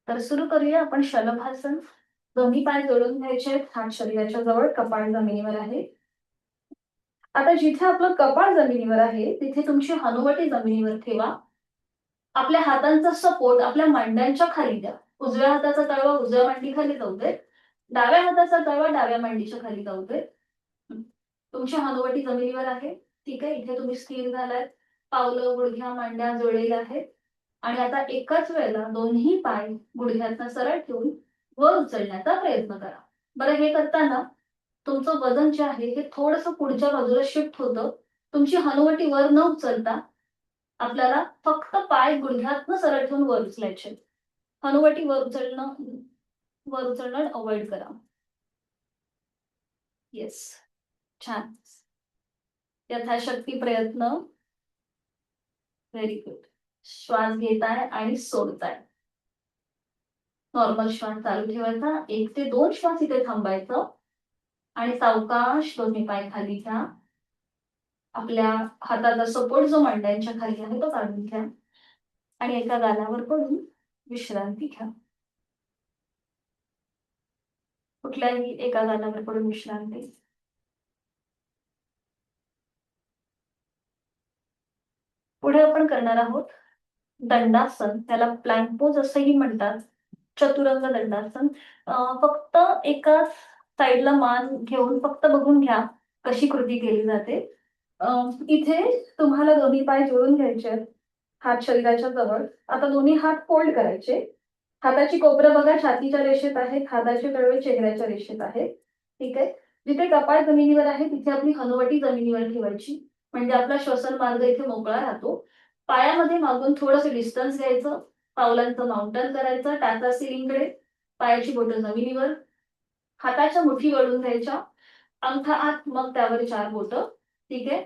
तर सुरू करूया आपण शलभासन. दोन्ही पाय जोडून घ्यायचे, हात शरीराच्या जवळ, कपाळ जमिनीवर आहे. आता जिथे आपलं कपाळ जमिनीवर आहे तिथे तुमची हनुवटी जमिनीवर ठेवा. आपल्या हातांचा सपोर्ट आपल्या मांड्यांच्या खाली द्या. उजव्या हाताचा तळवा उजव्या मांडीखाली जाऊ दे. डाव्या हाताचा तळवा डाव्या मांडीच्या खाली जाऊ दे. तुमची हनुवटी जमिनीवर आहे. ठीक आहे. इथे तुम्ही स्थिर झालात. पावलं, गुडघ्या, मांड्या जोडलेल्या आहेत. आणि आता एकाच वेळेला दोन्ही पाय गुडघ्यातनं सरळ ठेवून वर उचलण्याचा प्रयत्न करा. बरं, हे करताना तुमचं वजन जे आहे हे थोडंसं पुढच्या बाजूला शिफ्ट होतं. तुमची हनुवटी वर न उचलता आपल्याला फक्त पाय गुडघ्यातनं सरळ ठेवून वर उचलायचे. हनुवटी वर उचलणं अवॉइड करा. येस, छान. यथाशक्ती प्रयत्न. Very good. श्वास घेताय आणि सोडताय. नॉर्मल श्वास चालू ठेवायचा. 1 ते 2 श्वास इथे थांबायचं आणि सावकाश दोन्ही पाय खाली घ्या. आपल्या हाताचा सपोर्ट जो मांड्यांच्या खाली आहे तो काढून घ्या आणि एका गालावर पडून विश्रांती घ्या. कुठल्याही एका गालावर पडून विश्रांती. पुढे आपण करणार आहोत दंडासन. त्याला प्लॅंक पोज असंही म्हणतात. चतुरंग दंडासन. फक्त एका साईडला मान घेऊन फक्त बघून घ्या कशी कृती केली जाते. इथे तुम्हाला दोन्ही पाय जोडून घ्यायचे आहेत, हात शरीराच्या जवळ. आता दोन्ही हात फोल्ड करायचे. हाताची कोपरं बघा छातीच्या रेषेत आहेत, हाताचे तळवे चेहऱ्याच्या रेषेत आहेत. ठीक आहे. जिथे कपाळ जमिनीवर आहे तिथे आपली हनुवटी जमिनीवर ठेवायची, म्हणजे आपला श्वसन मार्ग इथे मोकळा राहतो. पायामध्ये मागून थोडंसं डिस्टन्स घ्यायचं, पावलांचं माउंटन करायचं टाचा सिलिंगकडे, पायाची बोटं जमिनीवर, हाताच्या मुठी वळून घ्यायच्या, अंगठा आत, मग त्यावर 4 बोटं. ठीक आहे.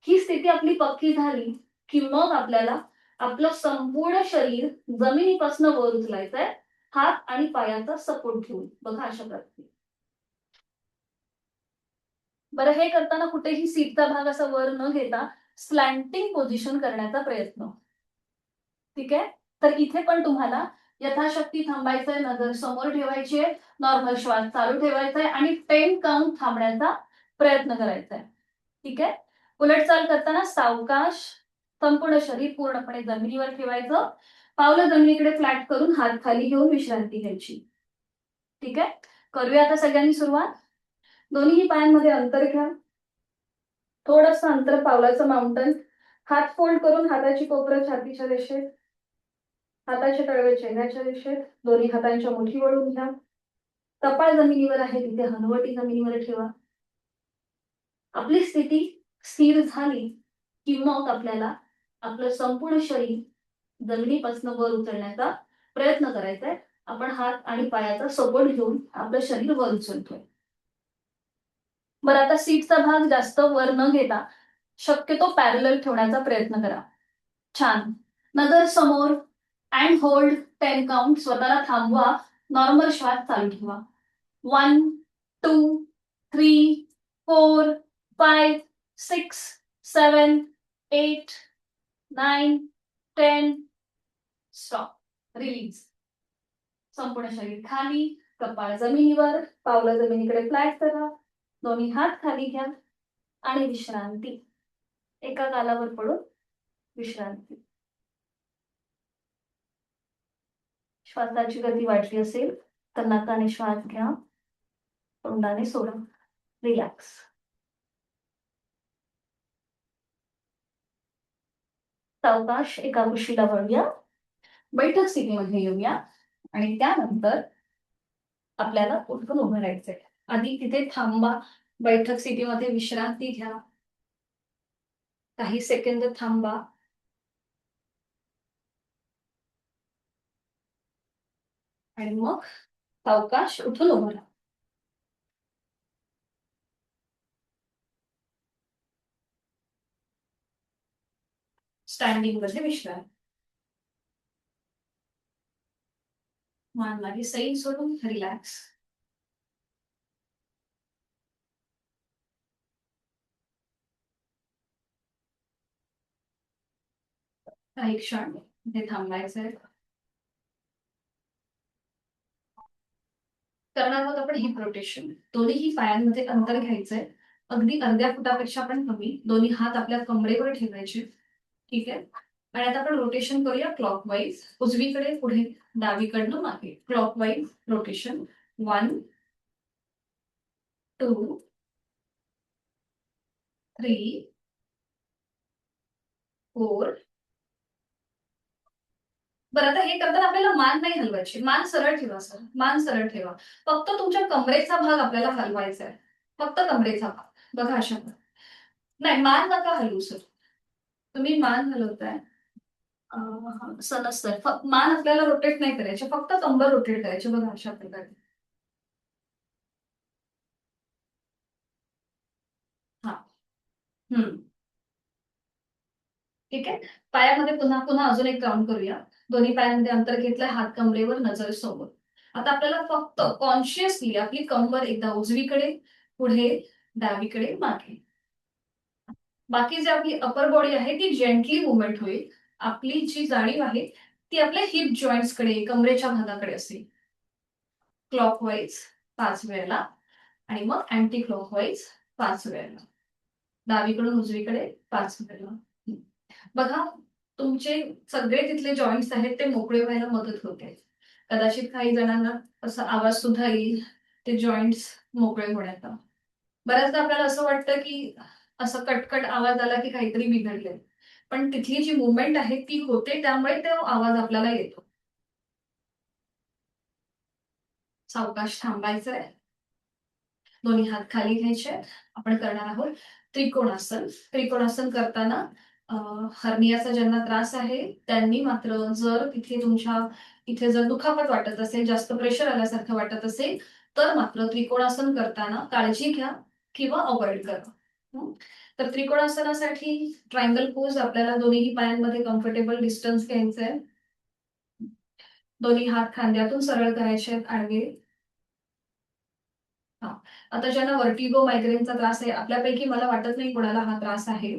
ही स्थिती आपली पक्की झाली की मग आपल्याला आपलं संपूर्ण शरीर जमिनीपासून वर उचलायचंय, हात आणि पायाचा सपोर्ट घेऊन. बघा अशा प्रकारे. बरं, हे करताना कुठेही सीटचा भाग असा वर न घेता स्लॅन्टिंग पोझिशन करण्याचा प्रयत्न. ठीक आहे. तर इथे पण तुम्हाला यथाशक्ती थांबायचंय, नजर समोर ठेवायची आहे, नॉर्मल श्वास चालू ठेवायचा आहे आणि 10 काउंट थांबण्याचा प्रयत्न करायचा आहे. ठीक आहे. उलटचाल करताना सावकाश संपूर्ण शरीर पूर्णपणे जमिनीवर ठेवायचं, पावलं जमिनीकडे फ्लॅट करून हात खाली घेऊन विश्रांती घ्यायची. ठीक आहे. करूया आता सगळ्यांनी सुरुवात. दोन्ही पायांमध्ये अंतर घ्या. थोडंसं अंतर, पावलाचं माउंटन. हात फोल्ड करून हाताची कोपरं छातीच्या रेषेत, हाताचे तळवे चेहऱ्याच्या रेषेत. दोन्ही हातांच्या मुठी वळून घ्या. कपाळ जमिनीवर आहे तिथे हनुवटी जमिनीवर ठेवा. आपली स्थिती स्थिर झाली की मग आपल्याला आपलं संपूर्ण शरीर जमिनीपासून वर उचलण्याचा प्रयत्न करायचा आहे. आपण हात आणि पायाचा सपोर्ट घेऊन आपलं शरीर वर उचलतोय. बरं, आता सीटचा भाग जास्त वर न घेता शक्यतो पॅरलल ठेवण्याचा प्रयत्न करा. छान. नजर समोर अँड होल्ड 10 काउंट. स्वतःला थांबवा. नॉर्मल श्वास चालू ठेवा. 1, 2, 3, 4, 5, 6, 7, 8, 9, 10. स्टॉप. रिलीज. संपूर्ण शरीर खाली, कपाळ जमिनीवर, पावलं जमिनीकडे फ्लॅट करा. दोन्ही हात खाली घ्या आणि विश्रांती. एका गालावर पडून विश्रांती. श्वासाची गती वाढली असेल तर नाकाने श्वास घ्या, तोंडाने सोडा. रिलॅक्स. सावकाश एका कुशीला वळूया, बैठक स्थितीमध्ये येऊया आणि त्यानंतर आपल्याला उठून उभं राहायचंय. आधी तिथे थांबा, बैठक स्थितीमध्ये विश्रांती घ्या, काही सेकंद थांबा आणि मग सावकाश उठून उभं राहा. स्टँडिंग मध्ये विश्रांती. मान मागे सैल सोडून रिलॅक्स. काही क्षण इथे थांबायचंय. करणार आहोत आपण हिप रोटेशन. दोन्ही पायांमध्ये अंतर घ्यायचंय, अगदी अर्ध्या फुटापेक्षा पण कमी. दोन्ही हात आपल्या कमरेवर ठेवायचे. ठीक आहे. आणि आता आपण रोटेशन करूया क्लॉकवाईज. उजवीकडे पुढे, डावीकडनं मागे. Clockwise rotation. 1, 2, 3, 4. बरं, आता हे करताना आपल्याला मान नाही हलवायची. मान सरळ ठेवा सर, मान सरळ ठेवा. फक्त तुमच्या कमरेचा भाग आपल्याला हलवायचा आहे, फक्त कमरेचा भाग. बघा अशा. नाही, मान नका हलवू सर. तुम्ही मान हलवताय असं नसतं. मान आपल्याला रोटेट नाही करायचे, फक्त कंबर रोटेट करायचे बघा अशा प्रकारे. हा. हम्म. ठीक आहे. पायामध्ये पुन्हा पुन्हा अजून एक राऊंड करूया. दोन्ही पायांमध्ये अंतर घेतलंय, हात कमरेवर, नजर समोर. आता आपल्याला फक्त कॉन्शियसली आपली कंबर एकदा उजवीकडे, पुढे, डावीकडे, मागे. बाकी जे आपली अपर बॉडी आहे ती जेंटली मुवमेंट होईल. आपली जी जाणीव आहे ती आपल्या हिप जॉईंट्स कडे, कमरेच्या भागाकडे असेल. क्लॉकवाईज 5 वेळेला आणि मग अँटी क्लॉकवाईज 5 वेळेला. डावीकडून उजवीकडे 5 वेळेला. बघा, तुमचे सगळे तिथले जॉईंट्स आहेत ते मोकळे व्हायला मदत होते. कदाचित काही जणांना असा आवाज सुद्धा येईल ते जॉईंट्स मोकळे होण्याचा. बऱ्याचदा आपल्याला असं वाटतं की असं कटकट आवाज आला की काहीतरी बिघडलंय, पण तिथली जी मुवमेंट आहे ती होते, त्यामुळे तो आवाज आपल्याला येतो. सावकाश थांबायचंय. दोन्ही हात खाली घ्यायचे. आपण करणार आहोत त्रिकोणासन. त्रिकोणासन करताना हर्नियाचा ज्यांना त्रास आहे त्यांनी मात्र, जर तिथे तुमच्या इथे जर दुखापत वाटत असेल, जास्त प्रेशर आल्यासारखं वाटत असेल, तर मात्र त्रिकोणासन करताना काळजी घ्या किंवा अवॉइड करा. हं? तर त्रिकोणासनासाठी ट्रायंगल पोज आपल्याला दोन्ही पायांमध्ये कम्फर्टेबल डिस्टन्स घ्यायचं आहे. दोन्ही हात खांद्यातून सरळ करायचे आहेत, आडवे. हा. आता ज्यांना व्हर्टिगो मायग्रेनचा त्रास आहे, आपल्यापैकी मला वाटत नाही कोणाला हा त्रास आहे,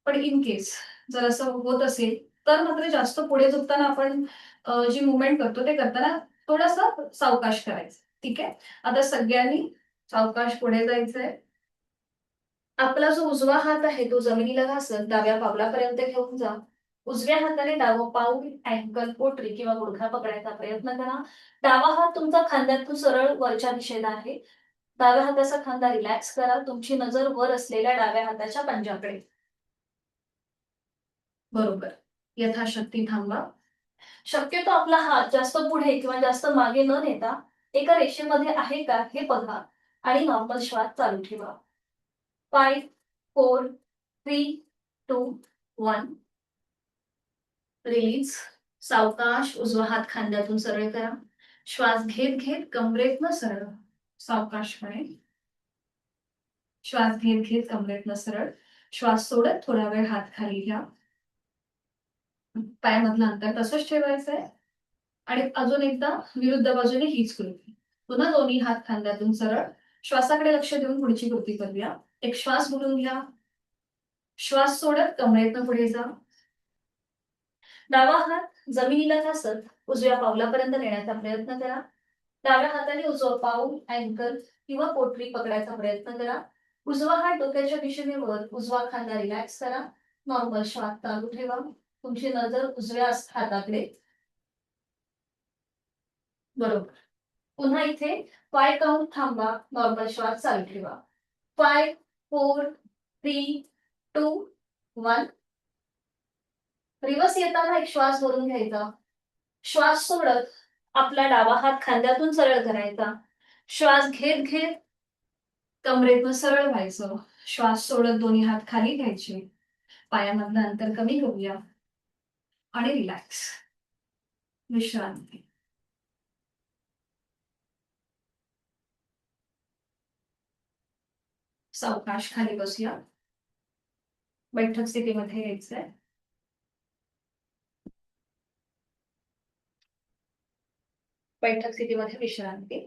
पण इन केस जर असं होत असेल तर मात्र जास्त पुढे झुकताना आपण जी मुवमेंट करतो ते करताना थोडंसं सावकाश करायचं. ठीक आहे. आता सगळ्यांनी सावकाश पुढे जायचंय. आपला जो उजवा हात आहे तो जमिनीला घासत डाव्या पावलापर्यंत घेऊन जा. उजव्या हाताने डावं पाऊल, अँकल, पोटरी किंवा गुडघा पकडायचा प्रयत्न करा. डावा हात तुमचा खांद्यातून सरळ वरच्या दिशेला आहे. डाव्या हाताचा खांदा रिलॅक्स करा. तुमची नजर वर असलेल्या डाव्या हाताच्या पंजाकडे. बरोबर. यथाशक्ती थांबा. शक्यतो आपला हात जास्त पुढे किंवा जास्त मागे न नेता एका रेषेमध्ये आहे का हे बघा आणि नॉर्मल श्वास चालू ठेवा. 5, 4, 3, 2, 1. रिलीज. सावकाश उजवा हात खांद्यातून सरळ करा. श्वास घेत घेत कमरेतनं सरळ. सावकाशपणे. श्वास घेत घेत कमरेतनं सरळ. श्वास सोडत थोडा वेळ हात खाली घ्या. पायामधलं अंतर तसंच ठेवायचंय. आणि अजून एकदा विरुद्ध बाजूने हीच कृती. पुन्हा दोन्ही हात खांद्यातून सरळ. श्वासाकडे लक्ष देऊन पुढची कृती करूया. एक श्वास भरून घ्या. श्वास सोडत कमरेतनं पुढे जा. डावा हात जमिनीला घासत उजव्या पावलापर्यंत नेण्याचा प्रयत्न करा. डाव्या हाताने उजवा पाऊल, अँकल किंवा पोटरी पकडायचा प्रयत्न करा. उजवा हात डोक्याच्या दिशेने वर, उजवा खांदा रिलॅक्स करा. नॉर्मल श्वास चालू ठेवा. तुमची नजर उजव्या हाताकडे. बरोबर. पुन्हा इथे 5 काउंट थांबा. नॉर्मल श्वास चालू ठेवा. 5, 4, 3, 2, 1. रिवर्स येताना एक श्वास भरून घ्यायचा. श्वास सोडत आपला डावा हात खांद्यातून सरळ करायचा. श्वास घेत घेत कमरेतनं सरळ व्हायचं. श्वास सोडत दोन्ही हात खाली घ्यायचे. पायामधलं अंतर कमी करूया आणि रिलॅक्स. विश्रांती. सावकाश खाली बसूया. बैठक स्थितीमध्ये यायचंय. बैठक स्थितीमध्ये विश्रांती.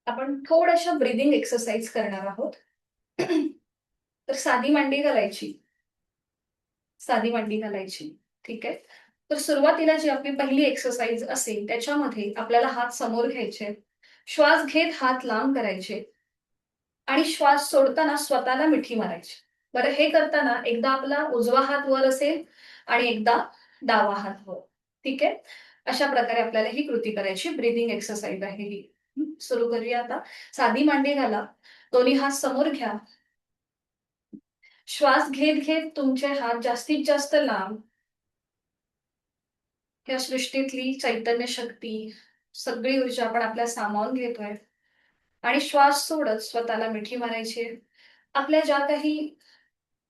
आपण थोड्याशा ब्रीदिंग एक्सरसाइज करणार आहोत. तर साधी मांडी घालायची. साधी मांडी घालायची. ठीक आहे. तर सुरुवातीला जी आपली पहिली एक्सरसाइज असेल त्याच्यामध्ये आपल्याला हात समोर घ्यायचे. श्वास घेत हात लांब करायचे आणि श्वास सोडताना स्वतःला मिठी मारायची. बरं, हे करताना एकदा आपला उजवा हात वर असेल आणि एकदा डावा हात वर. ठीक आहे. अशा प्रकारे आपल्याला ही कृती करायची. ब्रीदिंग एक्सरसाइज आहे ही. सुरू करूया आता. साधी मांडी घाला. दोन्ही हात समोर घ्या. श्वास घेत घेत तुमचे हात जास्तीत जास्त लांब. या सृष्टीतली चैतन्य शक्ती, सगळी ऊर्जा आपण आपल्या सामावून घेतोय. आणि श्वास सोडत स्वतःला मिठी मारायची आहे. आपल्या ज्या काही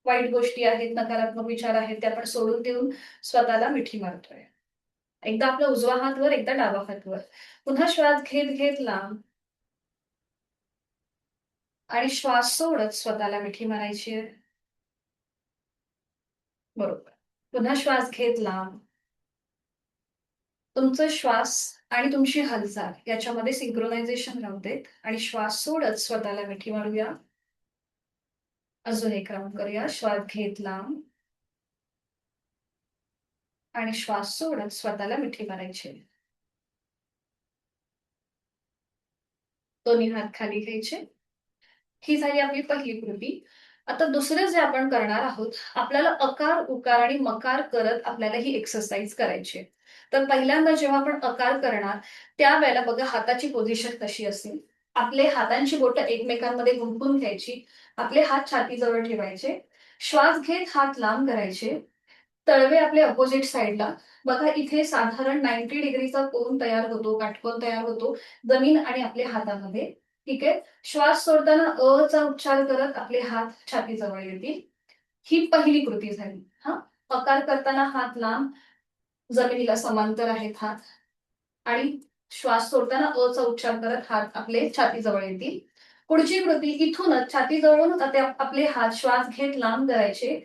वाईट गोष्टी आहेत, नकारात्मक विचार आहेत, ते आपण सोडून देऊन स्वतःला मिठी मारतोय. एकदा आपला उजवा हात वर, एकदा डावा हात वर. पुन्हा श्वास घेत घेत लांब आणि श्वास सोडत स्वतःला मिठी मारायची आहे. बरोबर. पुन्हा श्वास घेत लांब. तुमचा श्वास आणि तुमची हालचाल याच्यामध्ये सिंक्रोनायझेशन राहू देत आणि श्वास सोडत स्वतःला मिठी मारूया. अजून एक राउंड करूया. श्वास घेत लांब आणि श्वास सोडत स्वतःला मिठी मारायची. दोन्ही हात खाली घ्यायचे. ही झाली आपली पहिली कृती. आता दुसरं जे आपण करणार आहोत, आपल्याला अकार, उकार आणि मकार करत आपल्याला ही एक्सरसाइज करायची आहे. तर पहिल्यांदा जेव्हा आपण अकार करणार, त्यावेळेला बघा हाताची पोझिशन कशी असेल. आपले हातांची बोटं एकमेकांमध्ये गुंफून घ्यायची. आपले हात छातीजवळ ठेवायचे. श्वास घेत हात लांब करायचे. तळवे आपले अपोजिट साईडला. बघा इथे साधारण 90 डिग्रीचा कोन तयार होतो, काटकोन तयार होतो जमीन आणि आपल्या हातामध्ये. ठीक आहे. श्वास सोडताना चा उच्चार करत आपले हात छातीजवळ येतील. ही पहिली कृती झाली. हा. अकार करताना हात लांब, जमिनीला समांतर आहेत हात आणि श्वास सोडताना चा उच्चार करत हात आपले छातीजवळ येतील. पुढची कृती इथूनच छातीजवळून आपले हात श्वास घेत लांब करायचे.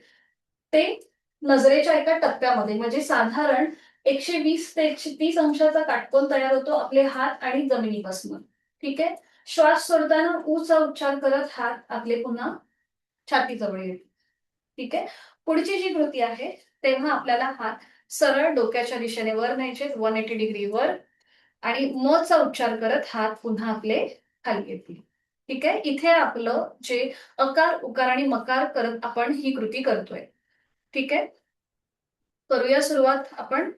ते नजरेच्या एका टप्प्यामध्ये म्हणजे साधारण 120 ते 130 अंशाचा काटकोन तयार होतो आपले हात आणि जमिनीपासून. ठीक आहे. श्वास सोडताना चा उच्चार करत हात आपले पुन्हा छातीजवळ येतील. ठीक आहे. पुढची जी कृती आहे तेव्हा आपल्याला हात सरळ डोक्याच्या दिशेने वर न्यायचे 180 डिग्री वर आणि चा उच्चार करत हात पुन्हा आपले खाली येतील. ठीक आहे. इथे आपलं जे अकार, उकार आणि मकार करत आपण ही कृती करतोय. ठीक आहे. करूया सुरुवात आपण.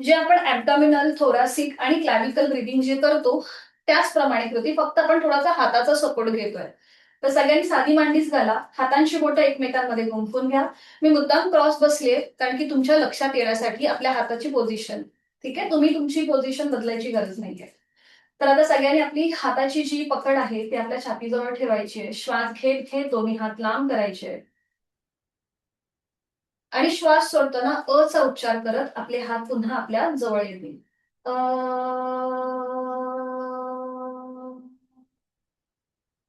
जे आपण ॲब्डॉमिनल, थोरॅसिक आणि क्लॅव्हिकल ब्रीथिंग जे करतो, त्याचप्रमाणे कृती फक्त आपण थोडासा हाताचा सपोर्ट घेतोय. तर सगळ्यांनी साधी मांडीच घाला. हातांची बोटं एकमेकांमध्ये गुंफून घ्या. मी मुद्दाम क्रॉस बसलीये कारण की तुमच्या लक्षात येण्यासाठी आपल्या हाताची पोझिशन. ठीक आहे. तुम्ही तुमची पोझिशन बदलायची गरज नाहीये. तर आता सगळ्यांनी आपली हाताची जी पकड आहे ती आपल्या छातीजवळ ठेवायची आहे. श्वास घेत घेत दोन्ही हात लांब करायचे. आणि श्वास सोडताना चा उच्चार करत आपले हात पुन्हा आपल्या जवळ येतील. अ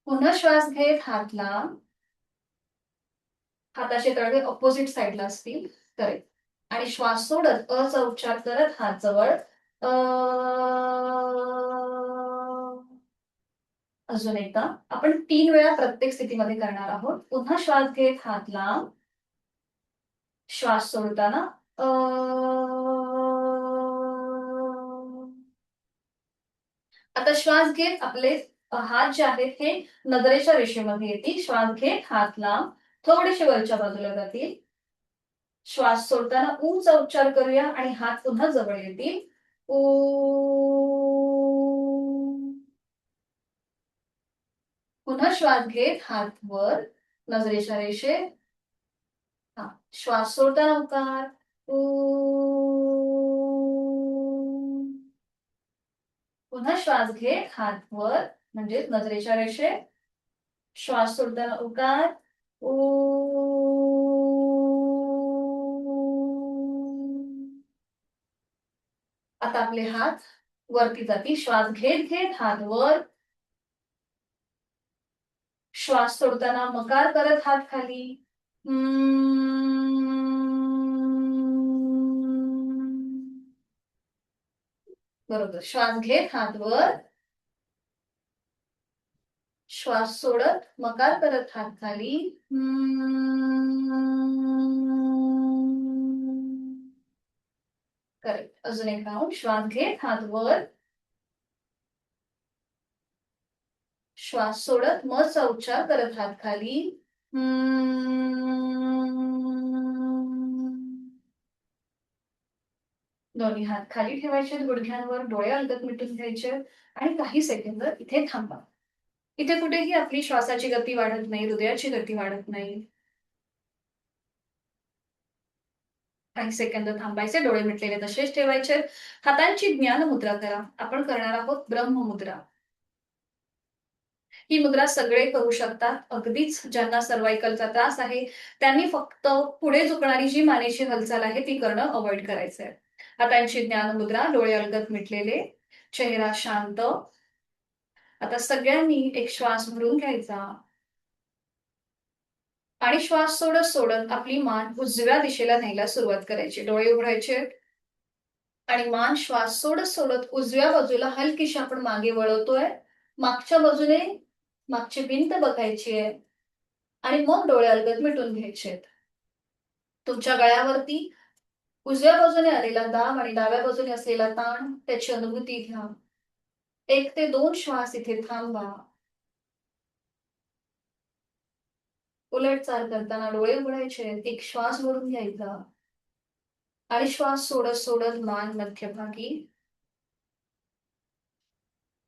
पुन्हा श्वास घेत हात लांब. हाताचे तळवे ऑपोजिट साईडला असतील. करेक्ट. आणि श्वास सोडत चा उच्चार करत हात जवळ. अ अजून एकदा आपण 3 वेळा प्रत्येक स्थितीमध्ये करणार आहोत. पुन्हा श्वास घेत हात लांब. श्वास सोडताना अ आता श्वास घेत आपले हात जे आहेत हे नजरेच्या रेषेमध्ये येतील. श्वास घेत हात लांब थोडेसे वरच्या बाजूला जातील. श्वास सोडताना चा उच्चार करूया आणि हात पुन्हा जवळ येतील. ऊ. पुन्हा श्वास घेत हात वर नजरेच्या रेषेत. हा. श्वास सोडताना उकार. ऊ. पुन्हा श्वास घेत हात वर म्हणजे नजरेच्या रेषेत. श्वास सोडताना उकार. ऊ. आता आपले हात वरती जातील. श्वास घेत घेत हात वर. श्वास सोडताना मकार करत हात खाली. बरोबर. श्वास घेत हात वर. श्वास सोडत मकार करत हात खाली. करेक्ट. अजून एक राऊंड. श्वास घेत हात वर. श्वास सोडत चा उच्चार करत हात खाली. दोन्ही हात खाली ठेवायचे गुडघ्यांवर. डोळे अलगद मिटून घ्यायचे आणि काही सेकंद इथे थांबा. इथे कुठेही आपली श्वासाची गती वाढत नाही, हृदयाची गती वाढत नाही. काही सेकंद थांबायचे, डोळे मिटलेले तसेच ठेवायचे. हातांची ज्ञान मुद्रा करा. आपण करणार आहोत ब्रह्ममुद्रा. ही मुद्रा सगळे करू शकतात. अगदीच ज्यांना सर्व्हायकलचा त्रास आहे, त्यांनी फक्त पुढे झुकणारी जी मानेची हालचाल आहे ती करणं अव्हॉइड करायचंय. हातांची ज्ञान मुद्रा, डोळे अलगद मिटलेले, चेहरा शांत. आता सगळ्यांनी एक श्वास भरून घ्यायचा आणि श्वास सोडत सोडत आपली मान उजव्या दिशेला न्यायला सुरुवात करायची. डोळे उघडायचे आणि मान श्वास सोडत सोडत उजव्या बाजूला हलकीशी आपण मागे वळवतोय. मागच्या बाजूने मागची भिंत बघायची आहे आणि मग डोळे अलगद मिटून घ्यायचे आहेत. तुमच्या गळ्यावरती उजव्या बाजूने आलेला दाब आणि डाव्या बाजूने असलेला ताण त्याची अनुभूती घ्या. 1 ते 2 श्वास इथे थांबा. उलटचाल करताना डोळे उघडायचे, एक श्वास भरून घ्यायचा आणि श्वास सोडत सोडत मान मध्यभागी.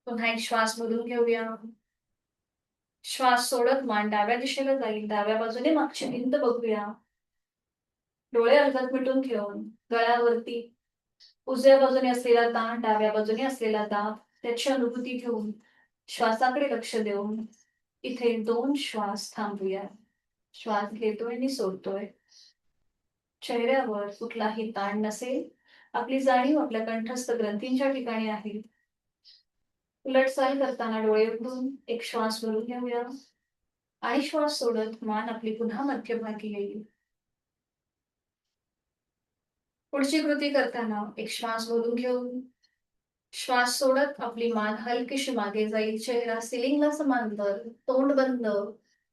पुन्हा एक श्वास भरून घेऊया. श्वास सोडत मान डाव्या दिशेला जाईल. डाव्या बाजूने मागची भिंत बघूया. डोळे अलगद मिटून घेऊन गळ्यावरती उजव्या बाजूने असलेला ताण, डाव्या बाजूने असलेला दाब त्याची अनुभूती घेऊन श्वासाकडे लक्ष देऊन इथे 2 श्वास थांबूया. श्वास घेतोय आणि सोडतोय. चेहऱ्यावर कुठलाही ताण नसेल. आपली जाणीव आपल्या कंठस्थ ग्रंथींच्या ठिकाणी आहे. उलटचाल करताना डोळे उघडून एक श्वास भरून घेऊया आणि श्वास सोडत मान आपली पुन्हा मध्यभागी येईल. पुढची कृती करताना एक श्वास भरून घेऊन श्वास सोडत आपली मान हलकीशी मागे जाईल. चेहरा सिलिंगला समांतर, तोंड बंद,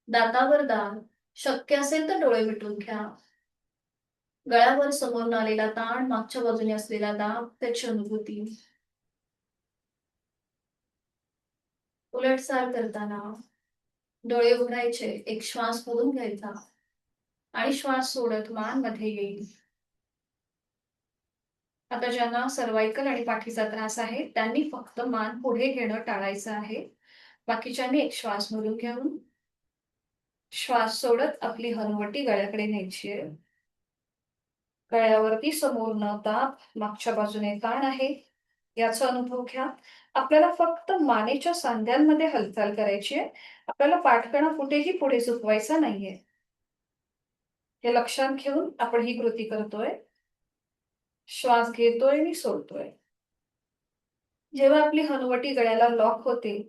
दातावर दाब. शक्य असेल तर डोळे मिटून घ्या. गळ्यावर समोरून आलेला ताण, मागच्या बाजूने असलेला दाब त्याची अनुभूती. उलटचाल करताना डोळे उघडायचे, एक श्वास भरून घ्यायचा आणि श्वास सोडत मान मध्ये येईल. आता ज्यांना सर्व्हायकल आणि पाठीचा त्रास आहे त्यांनी फक्त मान पुढे घेणं टाळायचं आहे. बाकीच्यांनी एक श्वास भरून घेऊन श्वास सोडत आपली हनुवटी गळ्याकडे न्यायची आहे. गळ्यावरती समोरनं दाब, मागच्या बाजूने ताण आहे याचा अनुभव घ्या. आपल्याला फक्त मानेच्या सांध्यांमध्ये हालचाल करायची आहे. आपल्याला पाठकणा कुठेही पुढे झुकवायचा नाहीये. हे लक्षात घेऊन आपण ही कृती करतोय. श्वास घेतोय आणि सोडतोय. जेव्हा आपली हनुवटी गळ्याला लॉक होते,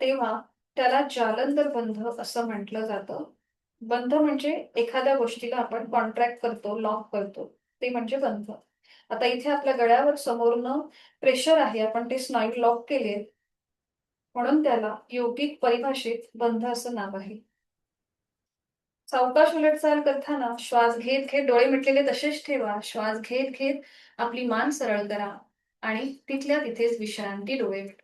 तेव्हा त्याला जालंधर बंध असं म्हटलं जातं. बंध म्हणजे एखाद्या गोष्टीला आपण कॉन्ट्रॅक्ट करतो, लॉक करतो, ते म्हणजे बंध. आता इथे आपल्या गळ्यावर समोरनं प्रेशर आहे, आपण ते स्नायू लॉक केलेत, म्हणून त्याला योगिक परिभाषेत बंध असं नाव आहे. सावकाश उलटचाल करताना श्वास घेत घेत डोळे मिटलेले तसेच ठेवा. श्वास घेत घेत आपली मान सरळ करा आणि तिथल्या तिथेच विश्रांती. डोळे मिटा.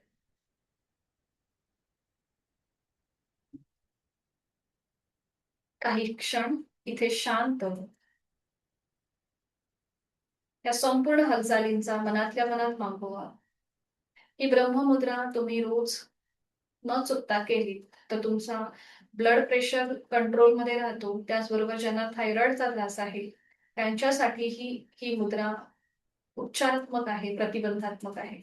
काही क्षण इथे शांत या संपूर्ण हालचालींचा मनातल्या मनात मागोवा. ही ब्रह्ममुद्रा तुम्ही रोज न चुकता केली तर तुमचा ब्लड प्रेशर कंट्रोलमध्ये राहतो. त्याचबरोबर ज्यांना थायरॉइडचा त्रास आहे त्यांच्यासाठी ही मुद्रा उपचारात्मक आहे, प्रतिबंधात्मक आहे.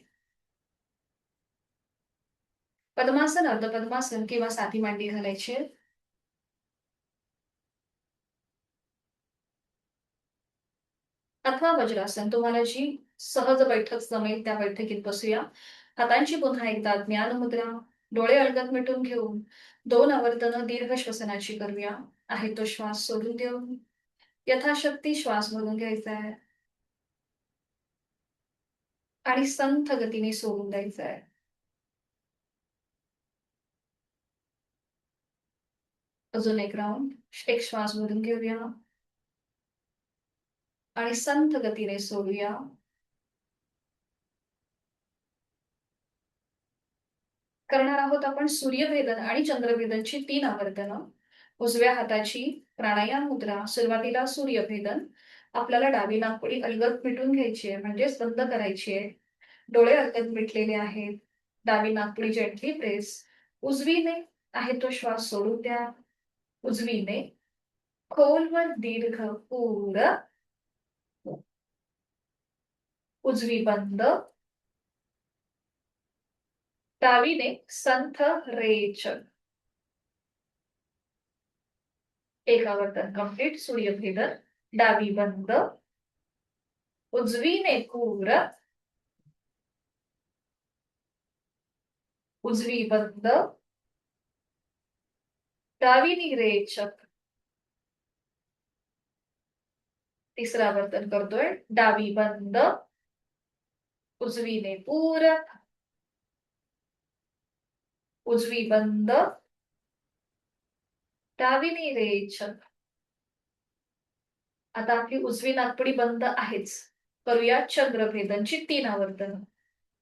पद्मासन, अर्धपद्मासन किंवा साधी मांडी घालायची आहे. अथवा वज्रासन, तुम्हाला जी सहज बैठक जमेल त्या बैठकीत बसूया. हातांची पुन्हा एकदा ज्ञान मुद्रा, डोळे अलगद मिटून घेऊन 2 आवर्तनं दीर्घ श्वसनाची करूया. आहे तो श्वास सोडून देऊन यथाशक्ती श्वास भरून घ्यायचा आहे आणि संथ गतीने सोडून द्यायचा आहे. अजून एक राऊंड. एक श्वास भरून घेऊया आणि संथ गतीने सोडूया. करणार आहोत आपण सूर्यभेदन आणि चंद्रभेदनची 3 आवर्तनं. उजव्या हाताची प्राणायाम मुद्रा. सुरुवातीला सूर्यभेदन. आपल्याला डावी नाकपुडी अलगद मिटून घ्यायची आहे, म्हणजेच बंद करायची आहे. डोळे अलगद मिटलेले आहेत. डावी नाकपुडी जेंटली प्रेस. उजवीने आहे तो श्वास सोडून द्या. उजवीने खोलवर दीर्घ पूर. उजवी बंद. डावीने संथ रेचक. एक आवर्तन कंप्लीट. सूर्यभेदन. डावी बंद. उजवीने पूर. उजवी बंद. डावीने रेचक. तिसरं आवर्तन करतोय. डावी बंद. उजवीने पूरक. उजवी बंद. डावीने रेचक. आता आपली उजवी नाकपुडी बंद आहेच. करूया चंद्रभेदनची 3 आवर्तन.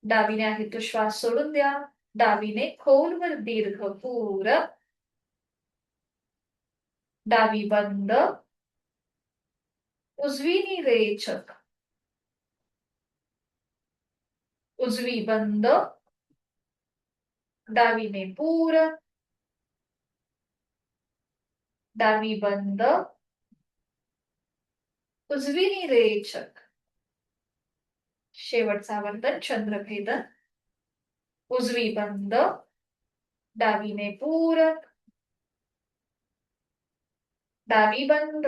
डावीने आहे तो श्वास सोडून द्या. डावीने खोलवर दीर्घ पूरक. डावी बंद. उजवीने रेचक. उजवी बंद. डावीने पूरक. डावी बंद. उजवीने रेचक. शेवटचं आवर्तन चंद्रभेदन. उजवी बंद. डावीने पूरक. डावी बंद.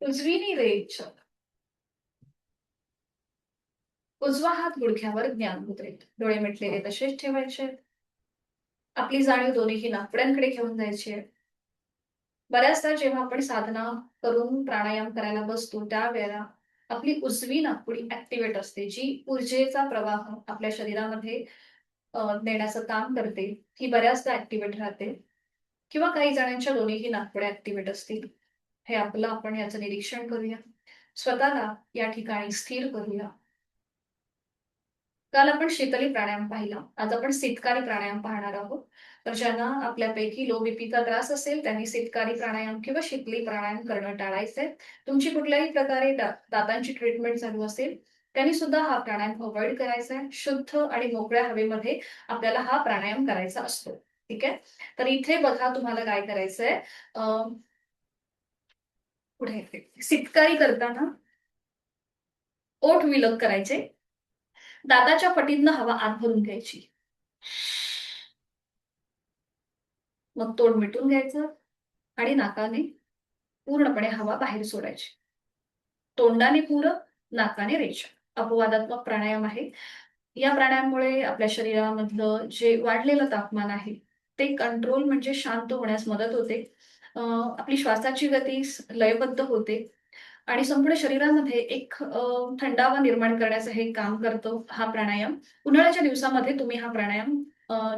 उजवीने रेचक. उजवा हात गुडघ्यावर ज्ञान मुद्रेत. डोळे मिटलेले तसेच ठेवायचे. आपली जाणीव दोन्ही नाकपुड्यांकडे घेऊन जायची आहे. बऱ्याचदा जेव्हा आपण साधना करून प्राणायाम करायला बसतो त्यावेळेला आपली उजवी नाकपुडी ऍक्टिव्हेट असते, जी ऊर्जेचा प्रवाह आपल्या शरीरामध्ये नेण्याचं काम करते. ही बऱ्याचदा ऍक्टिव्हेट राहते किंवा काही जणांच्या दोन्हीही नाकपुड्या ऍक्टिव्हेट असतील. हे आपण याचं निरीक्षण करूया. स्वतःला या ठिकाणी स्थिर करूया. काल आपण शीतली प्राणायाम पाहिला. आज आपण शीतकारी प्राणायाम पाहणार आहोत. तर ज्यांना आपल्यापैकी लो बीपीचा त्रास असेल त्यांनी शीतकारी प्राणायाम किंवा शीतली प्राणायाम करणं टाळायचंय. तुमची कुठल्याही प्रकारे दातांची ट्रीटमेंट चालू असेल त्यांनी सुद्धा हा प्राणायाम अवॉइड करायचा आहे. शुद्ध आणि मोकळ्या हवेमध्ये आपल्याला हा प्राणायाम करायचा असतो. ठीक आहे. तर इथे बघा तुम्हाला काय करायचंय. पुढे शीतकारी करताना ओठ विलग करायचे. दाताच्या पटीतनं हवा आत भरून घ्यायची. मग तोंड मिटून घ्यायचं आणि नाकाने पूर्णपणे हवा बाहेर सोडायची. तोंडाने पूरक, नाकाने रेचक. अपवादात्मक प्राणायाम आहे. या प्राणायामामुळे आपल्या शरीरामधलं जे वाढलेलं तापमान आहे ते कंट्रोल म्हणजे शांत होण्यास मदत होते. आपली श्वासाची गती लयबद्ध होते आणि संपूर्ण शरीरामध्ये एक थंडावा निर्माण करण्याचं हे काम करतो हा प्राणायाम. उन्हाळ्याच्या दिवसामध्ये तुम्ही हा प्राणायाम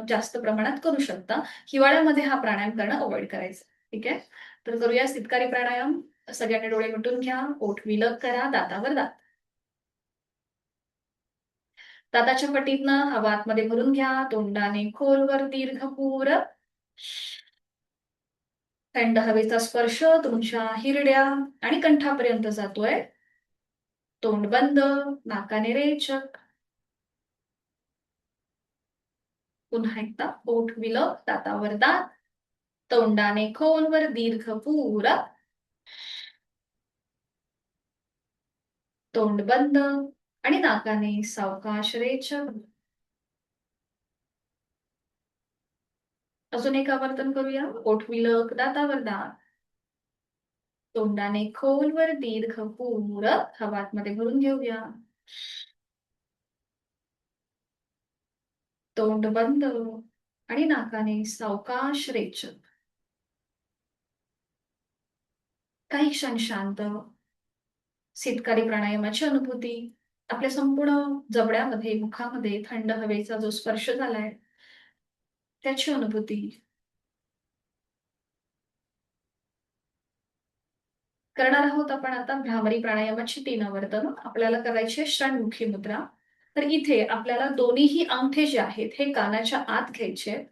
जास्त प्रमाणात करू शकता. हिवाळ्यामध्ये हा प्राणायाम करणं अवॉइड करायचं. ठीक आहे. तर करूया शीतकारी प्राणायाम. सगळ्यांनी डोळे मिटून घ्या. ओठ विलग करा. दातावर दात. दाताच्या पटीतनं हवा आतमध्ये भरून घ्या. तोंडाने खोलवर दीर्घ पूरक. थंड हवेचा स्पर्श तुमच्या हिरड्या आणि कंठापर्यंत जातोय. तोंड बंद. नाकाने रेचक. पुन्हा एकदा ओठ विलग. दातावर दात. तोंडाने खोलवर दीर्घ पूरक. तोंड बंद आणि नाकाने सावकाश रेचक. अजून एक आवर्तन करूया. ओठ विलग. दातावर दात. तोंडाने खोलवर दीर्घ पूरक. हवा आतमध्ये भरून घेऊया. तोंड बंद आणि नाकाने सावकाश रेचक. काही क्षण शांत. शीतकारी प्राणायामाची अनुभूती. आपल्या संपूर्ण जबड्यामध्ये, मुखामध्ये थंड हवेचा जो स्पर्श झालाय त्याची अनुभूती. करणार आहोत आपण आता भ्रामरी प्राणायामाची 3 आवर्तन. आपल्याला करायची आहे षण्मुखी मुद्रा. तर इथे आपल्याला दोन्हीही अंगठे जे आहेत हे कानाच्या आत घ्यायचे आहेत.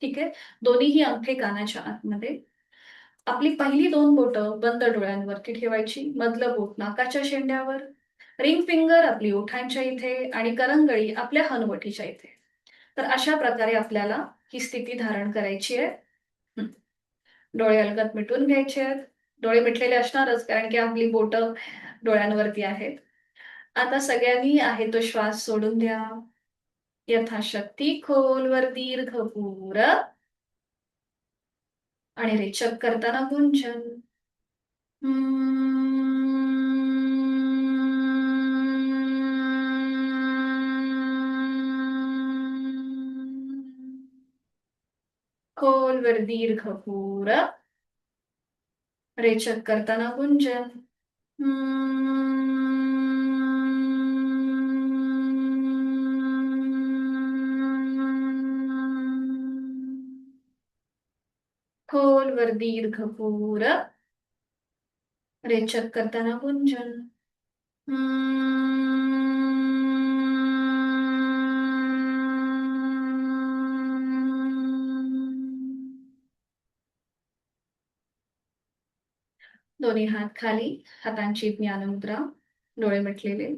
ठीक आहे. दोन्हीही अंगठे कानाच्या आतमध्ये. आपली पहिली 2 बोटं बंद डोळ्यांवरती ठेवायची. मधलं बोट नाकाच्या शेंड्यावर. रिंग फिंगर आपली ओठांच्या इथे आणि करंगळी आपल्या हनवटीच्या इथे. तर अशा प्रकारे आपल्याला ही स्थिती धारण करायची आहे. डोळे अलगद मिटून घ्यायचे आहेत. डोळे मिटलेले असणारच कारण की आपली बोटं डोळ्यांवरती आहेत. आता सगळ्यांनी आहे तो श्वास सोडून द्या. यथाशक्ती खोलवर दीर्घपूर आणि रेचक करताना गुंजन. खोलवर दीर्घपूर रेचक करताना गुंजन. खोलवर दीर्घपूर रेचक करताना गुंजन. दोन्ही हात खाली, हातांची ज्ञानमुद्रा, डोळे मिटलेले.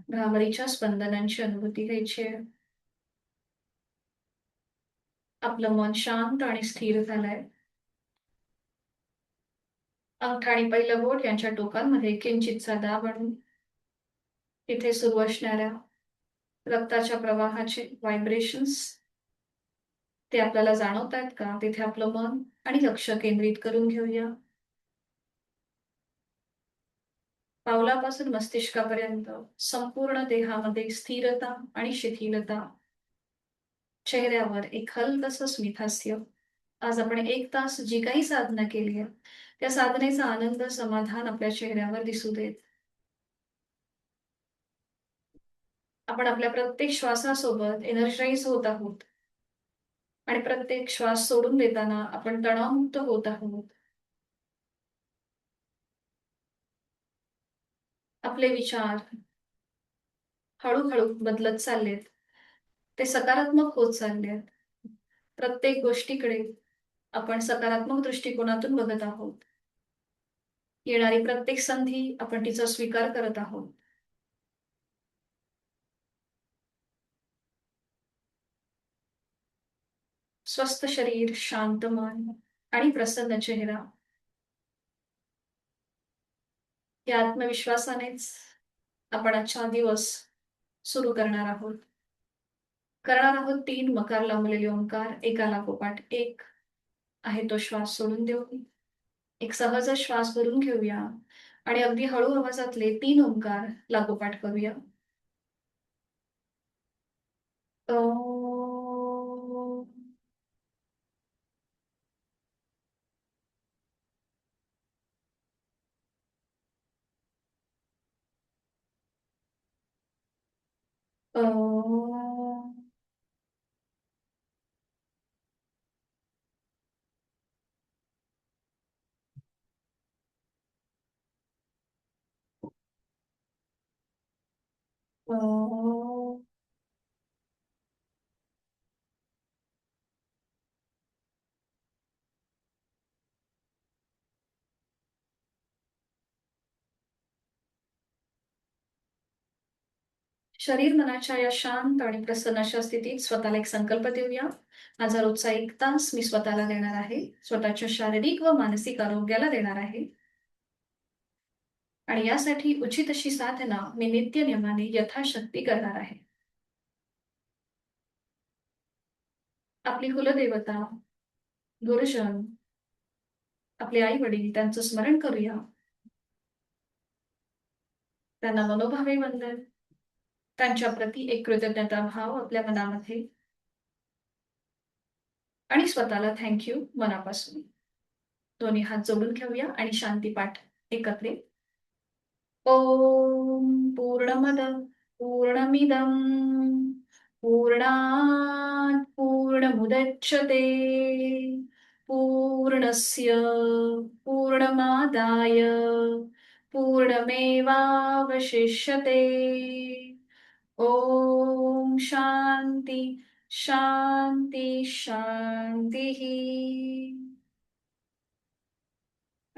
भ्रामरीच्या स्पंदनांची अनुभूती घ्यायची आहे. आपलं मन शांत आणि स्थिर झालंय. अंगठा आणि पहिलं बोट यांच्या टोकांमध्ये किंचितचा दाब आणून तिथे सुरू असणाऱ्या रक्ताच्या प्रवाहाचे व्हायब्रेशन्स ते आपल्याला जाणवत आहेत का, तिथे आपलं मन आणि लक्ष केंद्रित करून घेऊया. पावलापासून मस्तिष्कापर्यंत संपूर्ण देहामध्ये स्थिरता आणि शिथिलता. चेहऱ्यावर एक हलकसं स्मितहास्य. आज आपण 1 तास जी काही साधना केली आहे त्या साधनेचा आनंद, समाधान आपल्या चेहऱ्यावर दिसू देत. आपण आपल्या प्रत्येक श्वासासोबत एनर्जाइज होत आहोत आणि प्रत्येक श्वास सोडून देताना आपण तणावमुक्त होत आहोत. आपले विचार हळूहळू बदलत चाललेत. ते सकारात्मक होत चाललेत. प्रत्येक गोष्टीकडे आपण सकारात्मक दृष्टिकोनातून बघत आहोत. येणारी प्रत्येक संधी आपण तिचा स्वीकार करत आहोत. स्वस्थ शरीर, शांत मन आणि प्रसन्न चेहरा या आत्मविश्वासानेच आपण आजचा दिवस सुरू करणार आहोत. करणार आहोत 3 मकार लावलेले ओंकार, एका लागोपाठ एक. आहे तो श्वास सोडून देऊ. एक सहज श्वास भरून घेऊया आणि अगदी हळू आवाजातले 3 ओंकार लागोपाठ करूया. ओम. ओम. ओम. शरीर मनाच्या या शांत आणि प्रसन्न अशा स्थितीत स्वतःला एक संकल्प देऊया. माझा रोजचा 1 तास मी स्वतःला देणार आहे. स्वतःच्या शारीरिक व मानसिक आरोग्याला देणार आहे. आणि यासाठी उचित अशी साधना मी नित्यनेमाने यथाशक्ती करणार आहे. आपली कुलदेवता, गुरुजन, आपले आई वडील त्यांचं स्मरण करूया. त्यांना मनोभावे वंदन. त्यांच्या प्रती एक कृतज्ञता भाव आपल्या मनामध्ये आणि स्वतःला थँक्यू मनापासून. दोन्ही हात जोडून घेऊया आणि शांतीपाठ एकत्रित. ओम पूर्णमद पूर्णमिदं पूर्णात् पूर्णमुदच्यते पूर्णस्य पूर्णमादाय पूर्णमेवावशिष्यते. ओम शांती शांती शांती.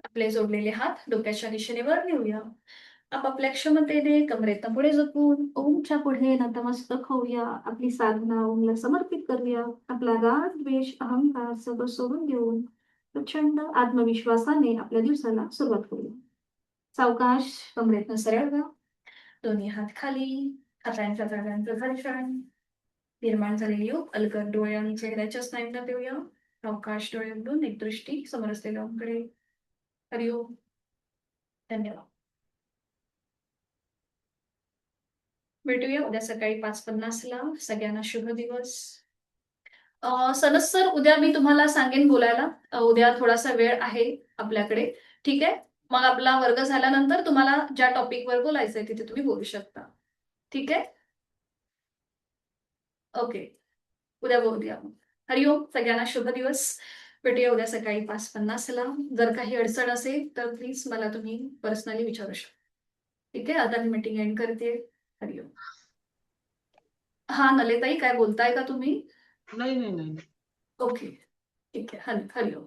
आपले जोडलेले हात डोक्याच्या दिशेने वर नेऊया. आपापल्या क्षमतेने कमरेत पुढे झुकून ओमच्या पुढे नतमस्तक होऊया. आपली साधना ओमला समर्पित करूया. आपला राग, द्वेष, अहंकार सगळं सोडून देऊन प्रचंड आत्मविश्वासाने आपल्या दिवसाला सुरुवात करूया. सावकाश कमरेतनं सरळ व्हा. दोन्ही हात खाली, हातांच्या जागांचं घर्षण, निर्माण झालेली ऊब अलगद डोळे आणि चेहऱ्याच्या स्नायूंना देऊया. अवकाश डोळे उघडून एक दृष्टी समोर असलेल्या ओमकडे. हरिओम. धन्यवाद. भेटूया उद्या सकाळी 5:50ला. सगळ्यांना शुभ दिवस. सनस सर, उद्या मी तुम्हाला सांगेन बोलायला. उद्या थोडासा वेळ आहे आपल्याकडे. ठीक आहे? मग आपला वर्ग झाल्यानंतर तुम्हाला ज्या टॉपिकवर बोलायचंय तिथे तुम्ही बोलू शकता. ठीक आहे? ओके. उद्या बोलूया मग. हरिओम. सगळ्यांना शुभ दिवस. भेटूया उद्या सकाळी 5:50ला. जर काही अडचण असेल तर प्लीज मला तुम्ही पर्सनली विचारू शकता. ठीक आहे? आता मी मीटिंग एंड करते. हरिओम. हा नलेताई, काय बोलताय का तुम्ही? नाही नाही नाही ओके. ठीक आहे. हरिओम.